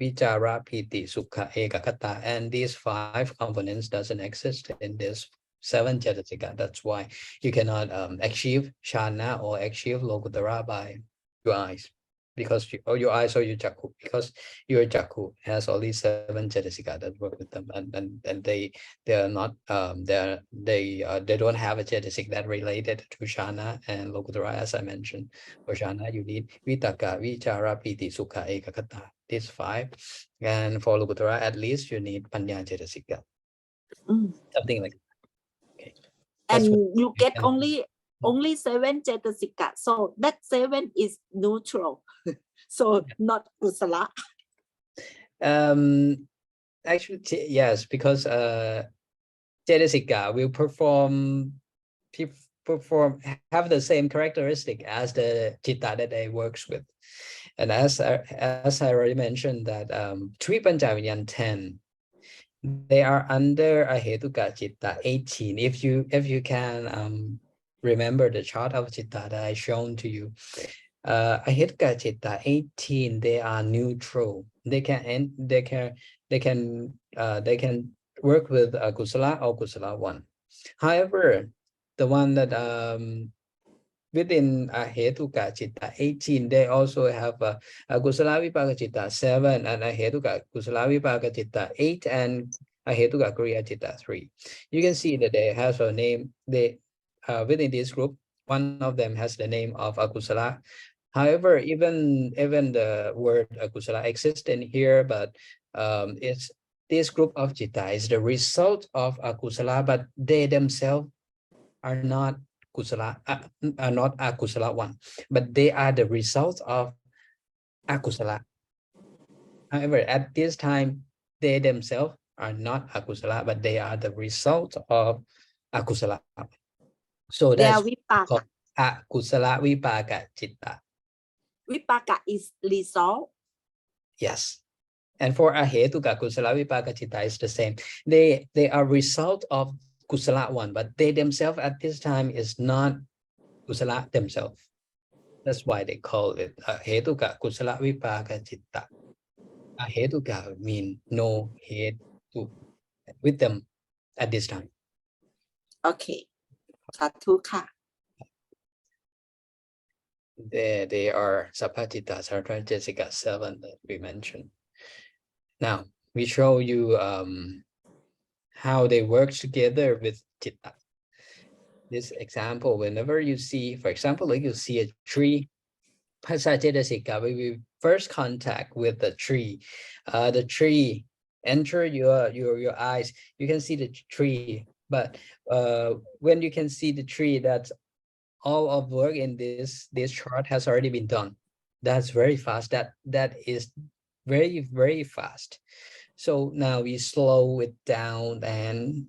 vichara, piti, sukha, ekakata, and these 5 components doesn't exist in this 7 cetasika. That's why you cannot achieve chana or achieve Lokuttara by your eyes, because your eyes or your jakku, because your jakku has only 7 cetasika that work with them, and they are not they don't have a cetasik that related to chana and Lokuttara. As I mentioned, for chana you need vitakka, vichara, piti, sukha, ekakata, these 5, and for Lokuttara at least you need panya cetasika, something like that. Okay. And you get only 7 cetasika, so that 7 is neutral. So not kusala. Actually, yes, because cetasika will have the same characteristic as the citta that they works with, and as I already mentioned that 3 Panchavinyan 10, they are under Ahetuka citta 18. If you can remember the chart of citta that I shown to you, Ahetuka citta 18, they are neutral. They can work with kusala or kusala 1. However, the one that within Ahetuka citta 18, they also have kusala vipaka citta 7 and Ahetuka kusala vipaka citta 8 and Ahetuka kriya citta 3. You can see that they have a name. They within this group, one of them has the name of akusala. However, even the word akusala exists in here, but it's this group of citta is the result of akusala, but they themselves are not kusala, are not akusala 1, but they are the result of akusala. However, at this time, they themselves are not akusala, but they are the result of akusala. So that's called akusala vipaka citta. Vipaka is result. Yes. And for Ahetuka, kusala vipaka citta is the same. They are result of kusala 1, but they themselves at this time is not kusala themselves. That's why they call it Ahetuka kusala vipaka citta. Ahetuka mean no hetu with them at this time. Okay. Satu ka. They are Sapatita, Sartra, Jessica 7 that we mentioned. Now we show you how they work together with Chitta. This example, whenever you see, for example, like you see a tree, Pasajidasika, when we first contact with the tree enter your eyes, you can see the tree, but when you can see the tree, that's all of work in this chart has already been done. That's very fast. That is very fast. So now we slow it down and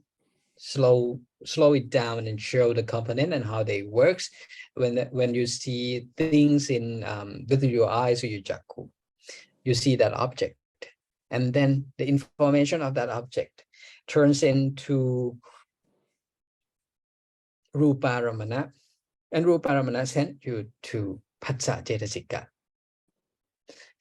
slow it down and show the component and how they works when you see things in with your eyes or your jakku, you see that object, and then the information of that object turns into Ruparamana, and Ruparamana sent you to Phassa Cetasika,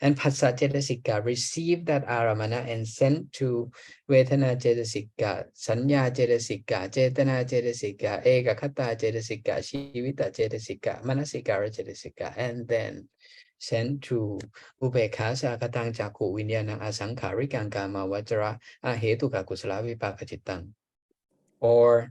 and Phassa Cetasika received that Aramana and sent to Vedana Cetasika, Sanya Cetasika, Cetana Cetasika, Ekakata Cetasika, Shivita Cetasika, Manasikara Cetasika, and then sent to Ubekha Sakatang Jaku Vinyana Asankharikang Kama Vajra Ahetuka Kusala Vipaka Chittang, or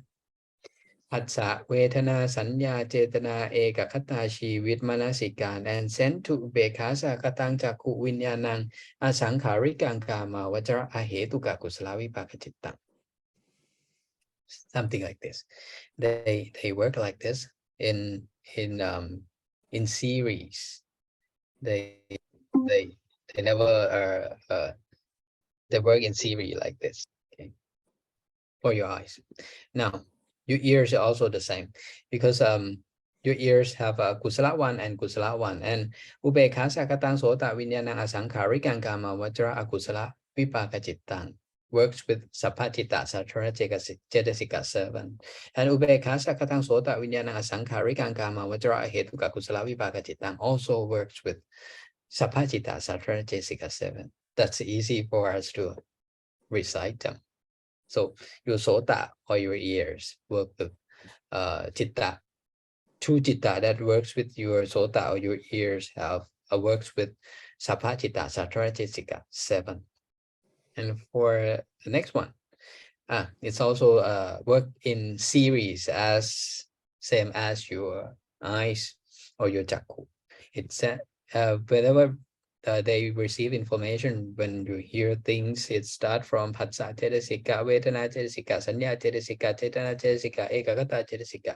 Patsa, Vedana, Sanya, Cetana, Eka Kata, Shivit, Manasikan, and sent to Ubekasa, Katang, Jaku, Vinyanang, Asankharikang Kama, Vajra, Ahetuka, Kuslavi, Pakachitang. Something like this. They work like this in series. They never they work in series like this. Okay, for your eyes. Now your ears are also the same, because your ears have a kusala 1 and kusala 1, and ubekha sakatang sota vinyanang asankharikang kama vajra akusala vipaka chittang works with sapatita satara cetasika 7, and ubekha sakatang sota vinyanang asankharikang kama vajra ahetuka kusala vipaka chittang also works with sapatita satara cetasika 7. That's easy for us to recite them. So your sota or your ears work with chitta. Two chitta that works with your sota or your ears have works with sapachita, satara cetasika 7. And for the next one, it's also work in series as same as your eyes or your jakku. It's whenever they receive information, when you hear things, it starts from Phassa Cetasika, Vedana Cetasika, Sanya Cetasika, Cetana Cetasika, Ekagata Cetasika,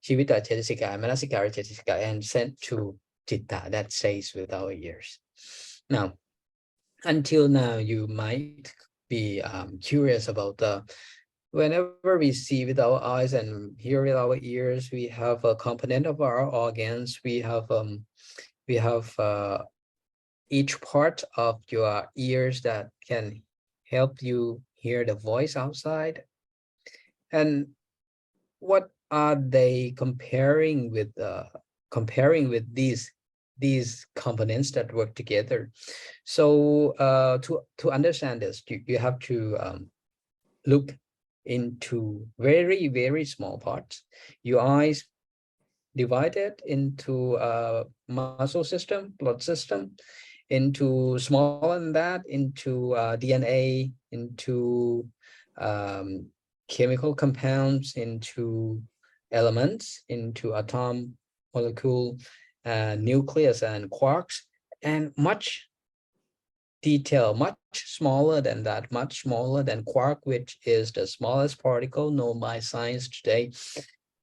Shivita Cetasika, Manasikara Cetasika, and sent to Chitta that stays with our ears. Now, until now, you might be curious about whenever we see with our eyes and hear with our ears, we have a component of our organs. We have each part of your ears that can help you hear the voice outside. And what are they comparing with these components that work together? So to understand this, you have to look into very small parts. Your eyes divided into muscle system, blood system, into smaller than that, into DNA, into chemical compounds, into elements, into atom, molecule, nucleus, and quarks, and much detail, much smaller than that, much smaller than quark, which is the smallest particle known by science today,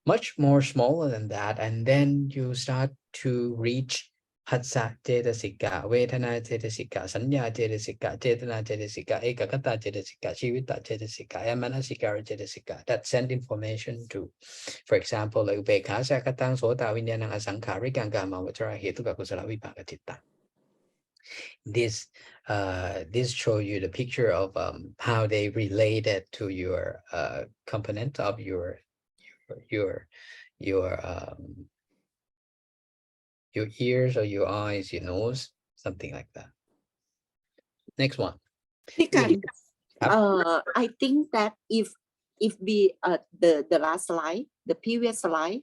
much more smaller than that. And then you start to reach Phassa Cetasika, Vedana Cetasika, Sanya Cetasika, Cetana Cetasika, Ekakata Cetasika, Shivita Cetasika, and Manasikara Cetasika that send information to, for example, like Ubekha Sakatang Sota Vinyanang Asankharikang Kama Vajra Hetuka Kusala Vipaka Chitta. This show you the picture of how they related to your component of your ears or your eyes, your nose, something like that. Next one. พี่กัน I think that if we the last slide, the previous slide,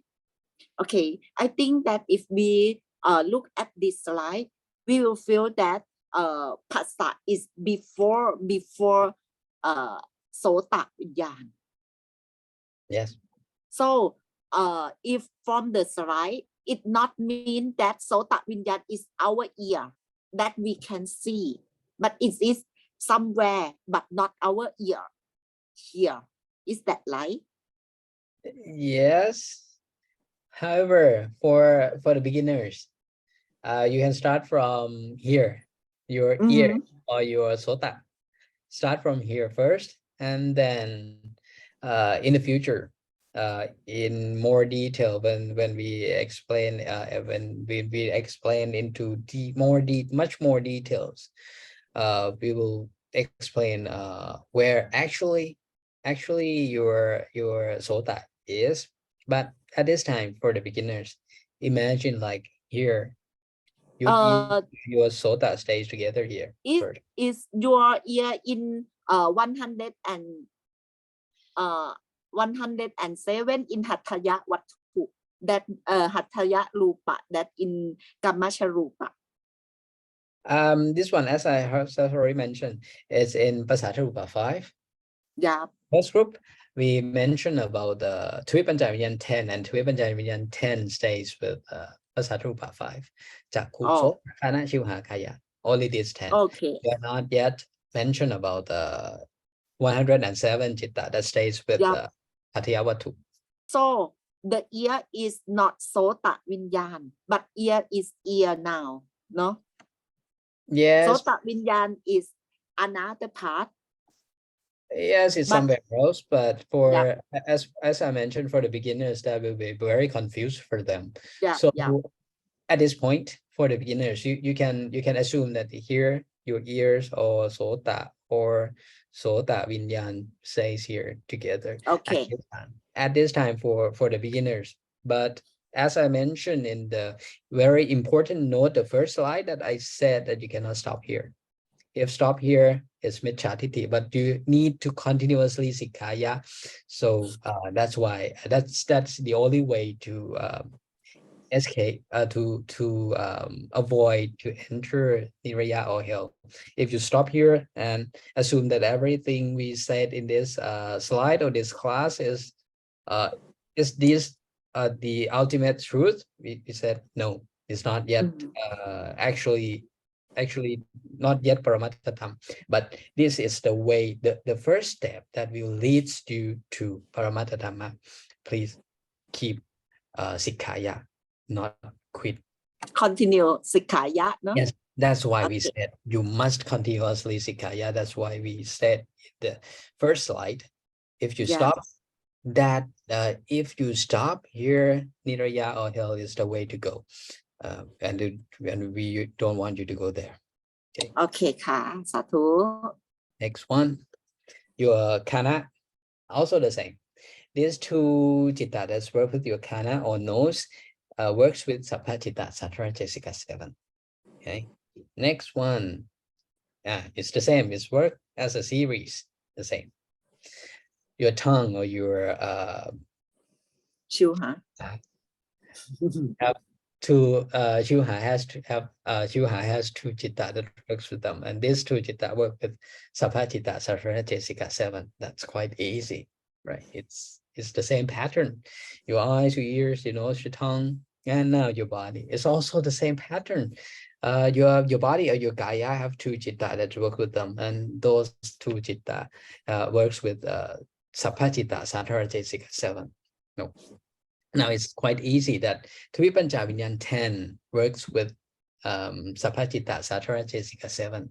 okay, I think that if we look at this slide, we will feel that Phassa is before Sota Vinyan. Yes. So if from the slide, it not mean that Sota Vinyan is our ear that we can see, but it is somewhere, but not our ear here. Is that right? Yes. However, for the beginners, you can start from here, your ear or your sota. Start from here first, and then in the future, in more detail, when we explain when we explain into much more details, we will explain where actually your sota is. But at this time, for the beginners, imagine like here, your sota stays together here. Is your ear in 107 in Hatthaya Vattu, that Hatthaya Rupa, that in Kamacharupa? This one, as I have already mentioned, is in Pasarupa 5. Yeah. First group, we mentioned about the Tvipanchavinyan 10, and Tvipanchavinyan 10 stays with Pasarupa 5. Jakku, Khana, Shiva, Kaya. Only these 10. Okay. We are not yet mentioned about the 107 Chitta that stays with Hatthaya Vattu. So the ear is not Sota Vinyan, but ear is ear now, no? Yes. Sota Vinyan is another part. Yes, it's somewhere else, but for as I mentioned, for the beginners, that will be very confused for them. So at this point, for the beginners, you can assume that here your ears or sota vinyan stays here together. Okay. At this time for the beginners. But as I mentioned in the very important note, the first slide, that I said that you cannot stop here. If stop here, it's Miccha-Tiththi, but you need to continuously Sikkaya. So that's why that's the only way to escape, to avoid to enter Niraya or hell. If you stop here and assume that everything we said in this slide or this class is this the ultimate truth, we said no, it's not yet actually not yet Paramattha, but this is the way, the first step that will lead you to Paramattha. Please keep Sikkaya, not quit. Continue Sikkaya, no? Yes, that's why we said you must continuously Sikkaya. That's why we said in the first slide, if you stop that, if you stop here, Niraya or hell is the way to go. And we don't want you to go there. Okay, ka, Satu. Next one, your Khana, also the same. These two chitta that work with your Khana or nose works with Sabbhachitta, Sattva-Jessica 7. Okay. Next one, it's the same. It's work as a series, the same. Your tongue or your Shuha. Shuha has to have Shuha has two chitta that works with them, and these two chitta work with Sabbhachitta, Sattva-Jessica 7. That's quite easy, right? It's the same pattern. Your eyes, your ears, your nose, your tongue, and now your body. It's also the same pattern. Your body or your Kaya have two chitta that work with them, and those two chitta works with Sabbhachitta, Sattva-Jessica 7. No. Now it's quite easy that Tvipanchavinyan 10 works with Sabbhachitta, Sattva-Jessica 7.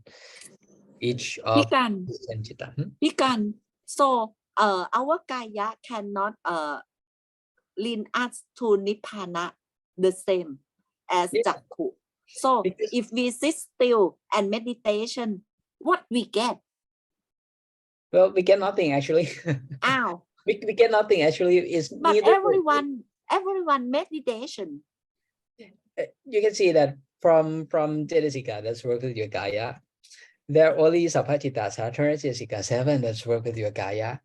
Each of Pikan. So our Kaya cannot lead us to Nibbana the same as Jakku. So if we sit still and meditation, what we get? Well, we get nothing actually. Ow. We get nothing actually. But everyone meditation. You can see that from Jessica, that's work with your Kaya. There are only Sabbhachitta, Sattva-Jessica 7 that's work with your Kaya.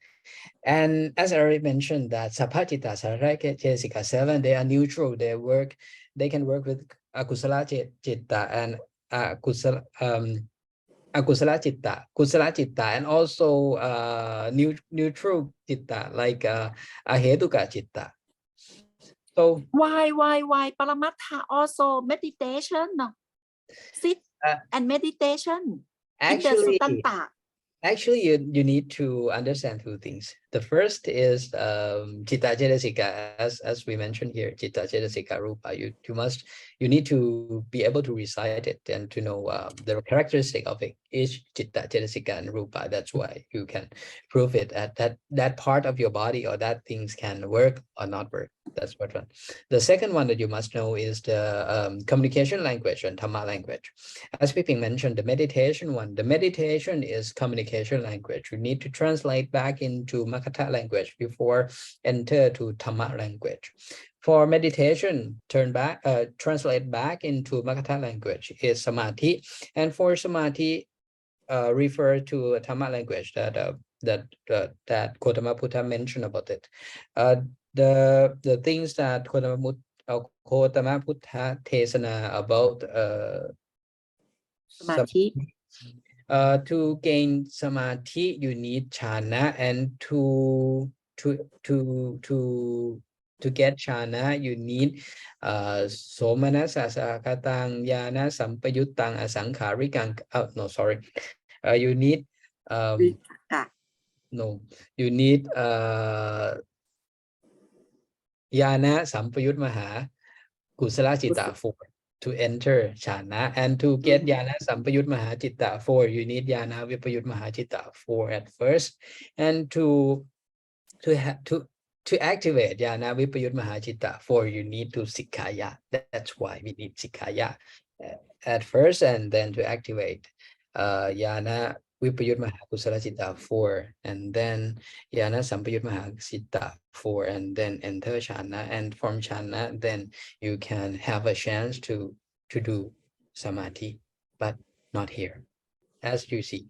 And as I already mentioned, that Sabbhachitta, Sattva-Jessica 7, they are neutral. They can work with akusala citta and akusala akusala citta, kusala citta, and also neutral citta like ahetuka citta. So why Paramattha also meditation? No, sit and meditation in the actually, Sutanta. actually, you need to understand two things. The first is Citta Cetasika, as we mentioned here, Citta Cetasika Rupa. You need to be able to recite it and to know the characteristic of it is Citta Cetasika and Rupa. That's why you can prove it at that part of your body or that things can work or not work. That's what one. The second one that you must know is the communication language and Dhamma language. As Piping mentioned, the meditation one, the meditation is communication language. You need to translate back into Makatha language before enter to Dhamma language. For meditation, translate back into Makatha language is Samadhi, and for Samadhi, refer to Dhamma language that Gautama Buddha mentioned about it. The things that Gautama Buddha Tesana about Samadhi. to gain samadhi, you need jhana, and to get jhana, you need somanas, asakatang, yana, sampayuttang, asankharikang. No, sorry. You need no, you need yana, sampayut maha, kusala citta 4 to enter jhana, and to get yana sampayut mahacitta 4, you need yana vipayut mahacitta 4 at first, and to activate yana vipayut mahacitta 4, you need to sikkaya. That's why we need sikkaya at first, and then to activate yana vipayut mahakusala citta 4, and then yana sampayut mahacitta 4, and then enter jhana, and from jhana then you can have a chance to do samadhi, but not here. As you see,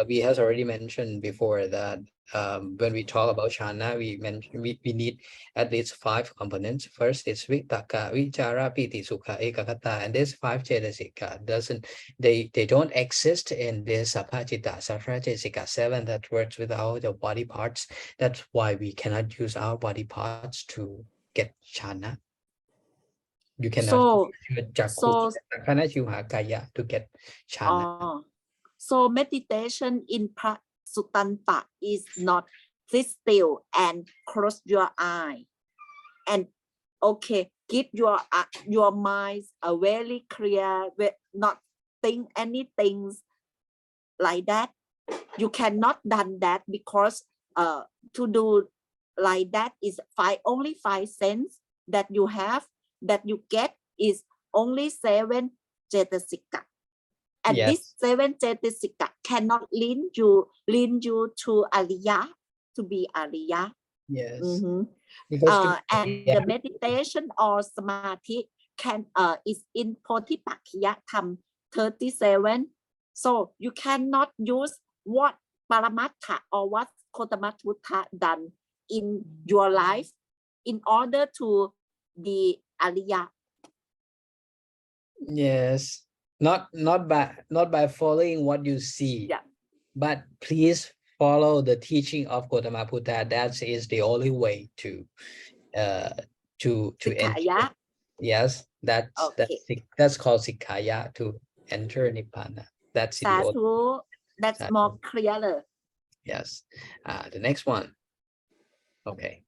we has already mentioned before that when we talk about jhana, we need at least 5 components. First is vittaka, vichara, piti, sukha, ekaggata, and these 5 cetasika they don't exist in this sappajita, sattva 7 that works without the body parts. That's why we cannot use our body parts to get jhana. You cannot use jakku to get jhana. So meditation in Suttanta is not sit still and close your eye and keep your mind very clear, not think anything like that. You cannot done that because to do like that is only 5 sense that you have, that you get is only 7 cetasika. And this 7 cetasika cannot lead you to Aliyah, to be Aliyah. Yes. And the meditation or samadhi is in Bodhipakkhiya Tham 37. So you cannot use what Paramattha or what Gautama Buddha done in your life in order to be Aliyah. Yes. Not by following what you see, but please follow the teaching of Gautama Buddha. That is the only way to enter. Yes, that's called Sikkaya, to enter Nibbana. That's that's more clearer. Yes. The next one. Okay.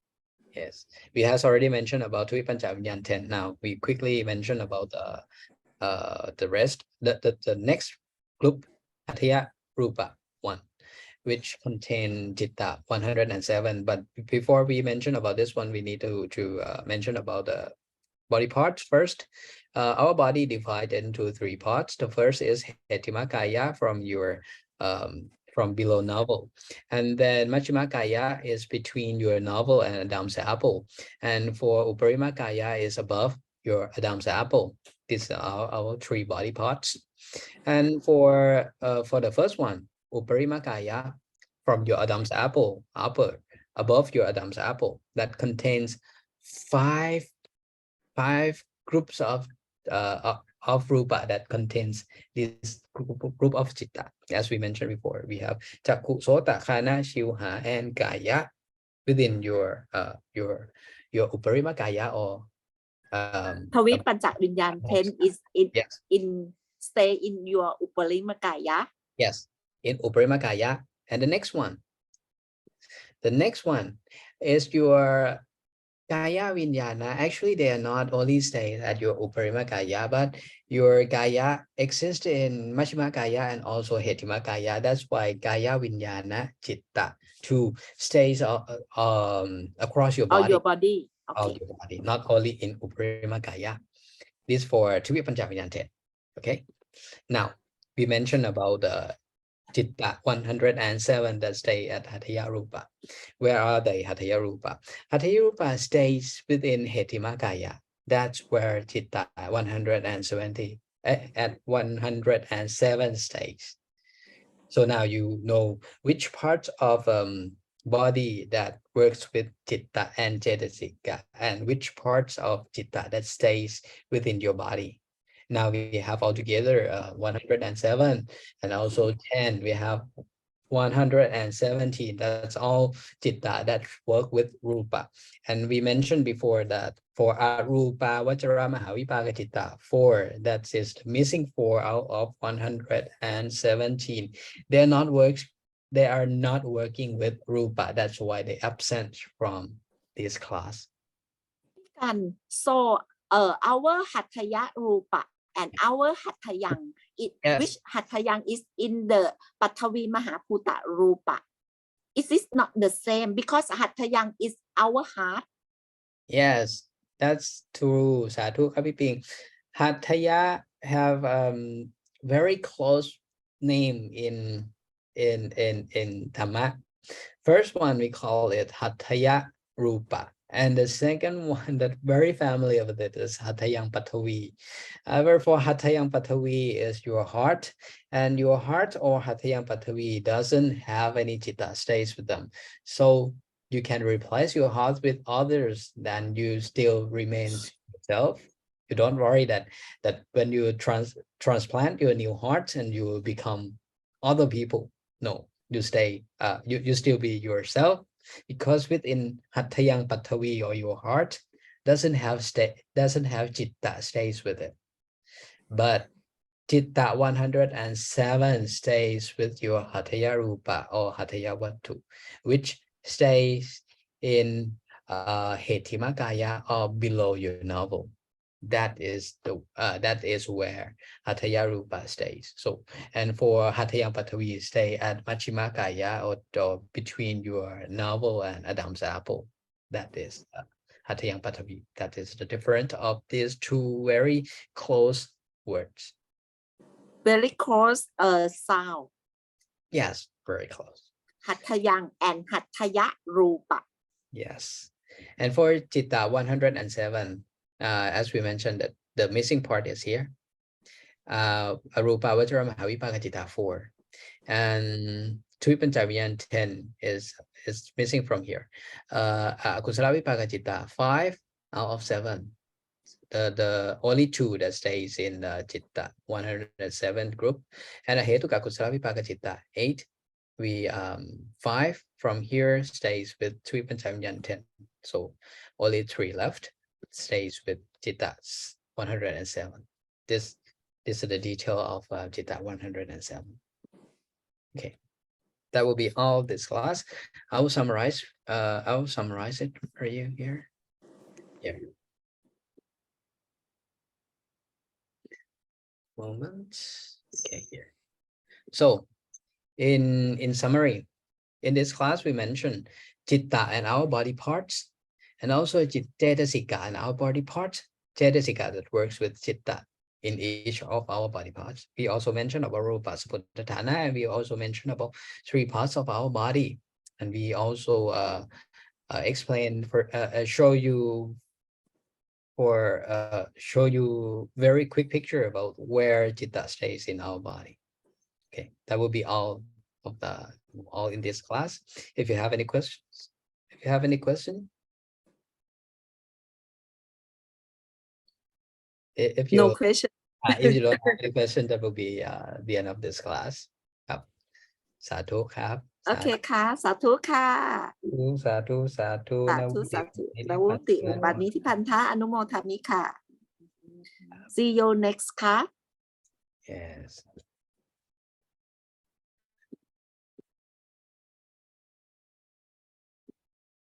Yes, we has already mentioned about Vipanchavinyan 10. Now we quickly mention about the rest. The next group, Atthaya Rupa 1, which contain Citta 107. But before we mention about this one, we need to mention about the body parts first. Our body divided into 3 parts. The first is Hetimakaya, from your from below navel, and then Majjhimakaya is between your navel and Adam's apple, and for Uparimakaya is above your Adam's apple. These are our 3 body parts. And for the first one, Uparimakaya, from your Adam's apple, above your Adam's apple, that contains five groups of of rupa that contains this group of citta. As we mentioned before, we have chakku, sota, khana, shivha, and kaya within your uparima kaya or ทวิปัญจวิญญาณ 10 is yes, in stay in your uparimagaya. yes, in uparima kaya. And the next one is your Kaya Vinyana. Actually, they are not only staying at your Uparima Kaya, but your Kaya exists in Majjhima Kaya and also Hetima Kaya. That's why Kaya Vinyana Chitta 2 stays across your Or body. your body. Of Okay. your body, not only in Uparima Kaya. This for Trivi Panchavinyan 10. Okay. Now, we mentioned about the Chitta 107 that stay at Hataya Rupa. Where are they, Hataya Rupa? Hataya Rupa stays within Hetima Kaya. That's where Chitta 170 at 107 stays. So now you know which parts of body that works with Chitta and Cetasika, and which parts of Chitta that stays within your body. Now we have altogether 107 and also 10. We have 117. That's all Chitta that work with Rupa. And we mentioned before that for Arupa Vajra Mahavipaka Chitta 4, that is the missing 4 out of 117. They are not working with Rupa. That's why they absent from this class. So our Hataya Rupa and our Hatayang, Yes. which Hatayang is in the Patavi Mahaputa Rupa. Is this not the same? Because Hatayang is our heart. Yes, that's true. Sadhu Kapiping. Hataya have very close name in Dhamma. First one we call it Hataya Rupa. And the second one that very familiar with it is Hatayang Patavi. However, for Hatayang Patavi is your heart, and your heart or Hatayang Patavi doesn't have any chitta stays with them. So you can replace your heart with others, then you still remain yourself. You don't worry that when you transplant your new heart and you will become other people. No, you stay, you still be yourself, because within Hatayang Patavi or your heart doesn't have chitta stays with it. But Chitta 107 stays with your Hataya Rupa or Hataya Vatu, which stays in Hetima Kaya or below your navel. That is where Hataya Rupa stays. So, and for Hatayang Patavi stay at Majjhima Kaya or between your navel and Adam's apple. That is Hatayang Patavi. That is the difference of these two very close words. Very close sound. Yes, very close. Hatayang and Hataya Rupa. Yes. And for Chitta 107, as we mentioned, that the missing part is here. Arupa Vajra Mahavipaka Chitta 4. And Tripanchaviyan 10 is missing from here. Akusala Vipaka Chitta 5 out of 7. The only 2 that stays in the Chitta 107 group, and Hetuka Kusala Vipaka Chitta 8. We 5 from here stays with Tripanchaviyan 10. So only 3 left stays with Chitta 107. This is the detail of Chitta 107. Okay, that will be all this class. I will summarize it for you here. Yeah. Moment. Okay, here. So in summary, in this class we mentioned Chitta and our body parts, and also Cetasika and our body parts. Cetasika that works with Chitta in each of our body parts. We also mentioned about Rupa Saputthana, and we also mentioned about 3 parts of our body. And we also explain for show you very quick picture about where Chitta stays in our body. Okay, that will be all in this class. If you have any questions, if you no question if you don't have any question, that will be the end of this class ครับสาธุครับ โอเคค่ะสาธุค่ะ สาธุสาธุ สา นะ ธุ วุ สา ฒิ ธุนวุติอุปันนิธิพันธะอนุโมทามิค่ะ see you next ค่ะ yes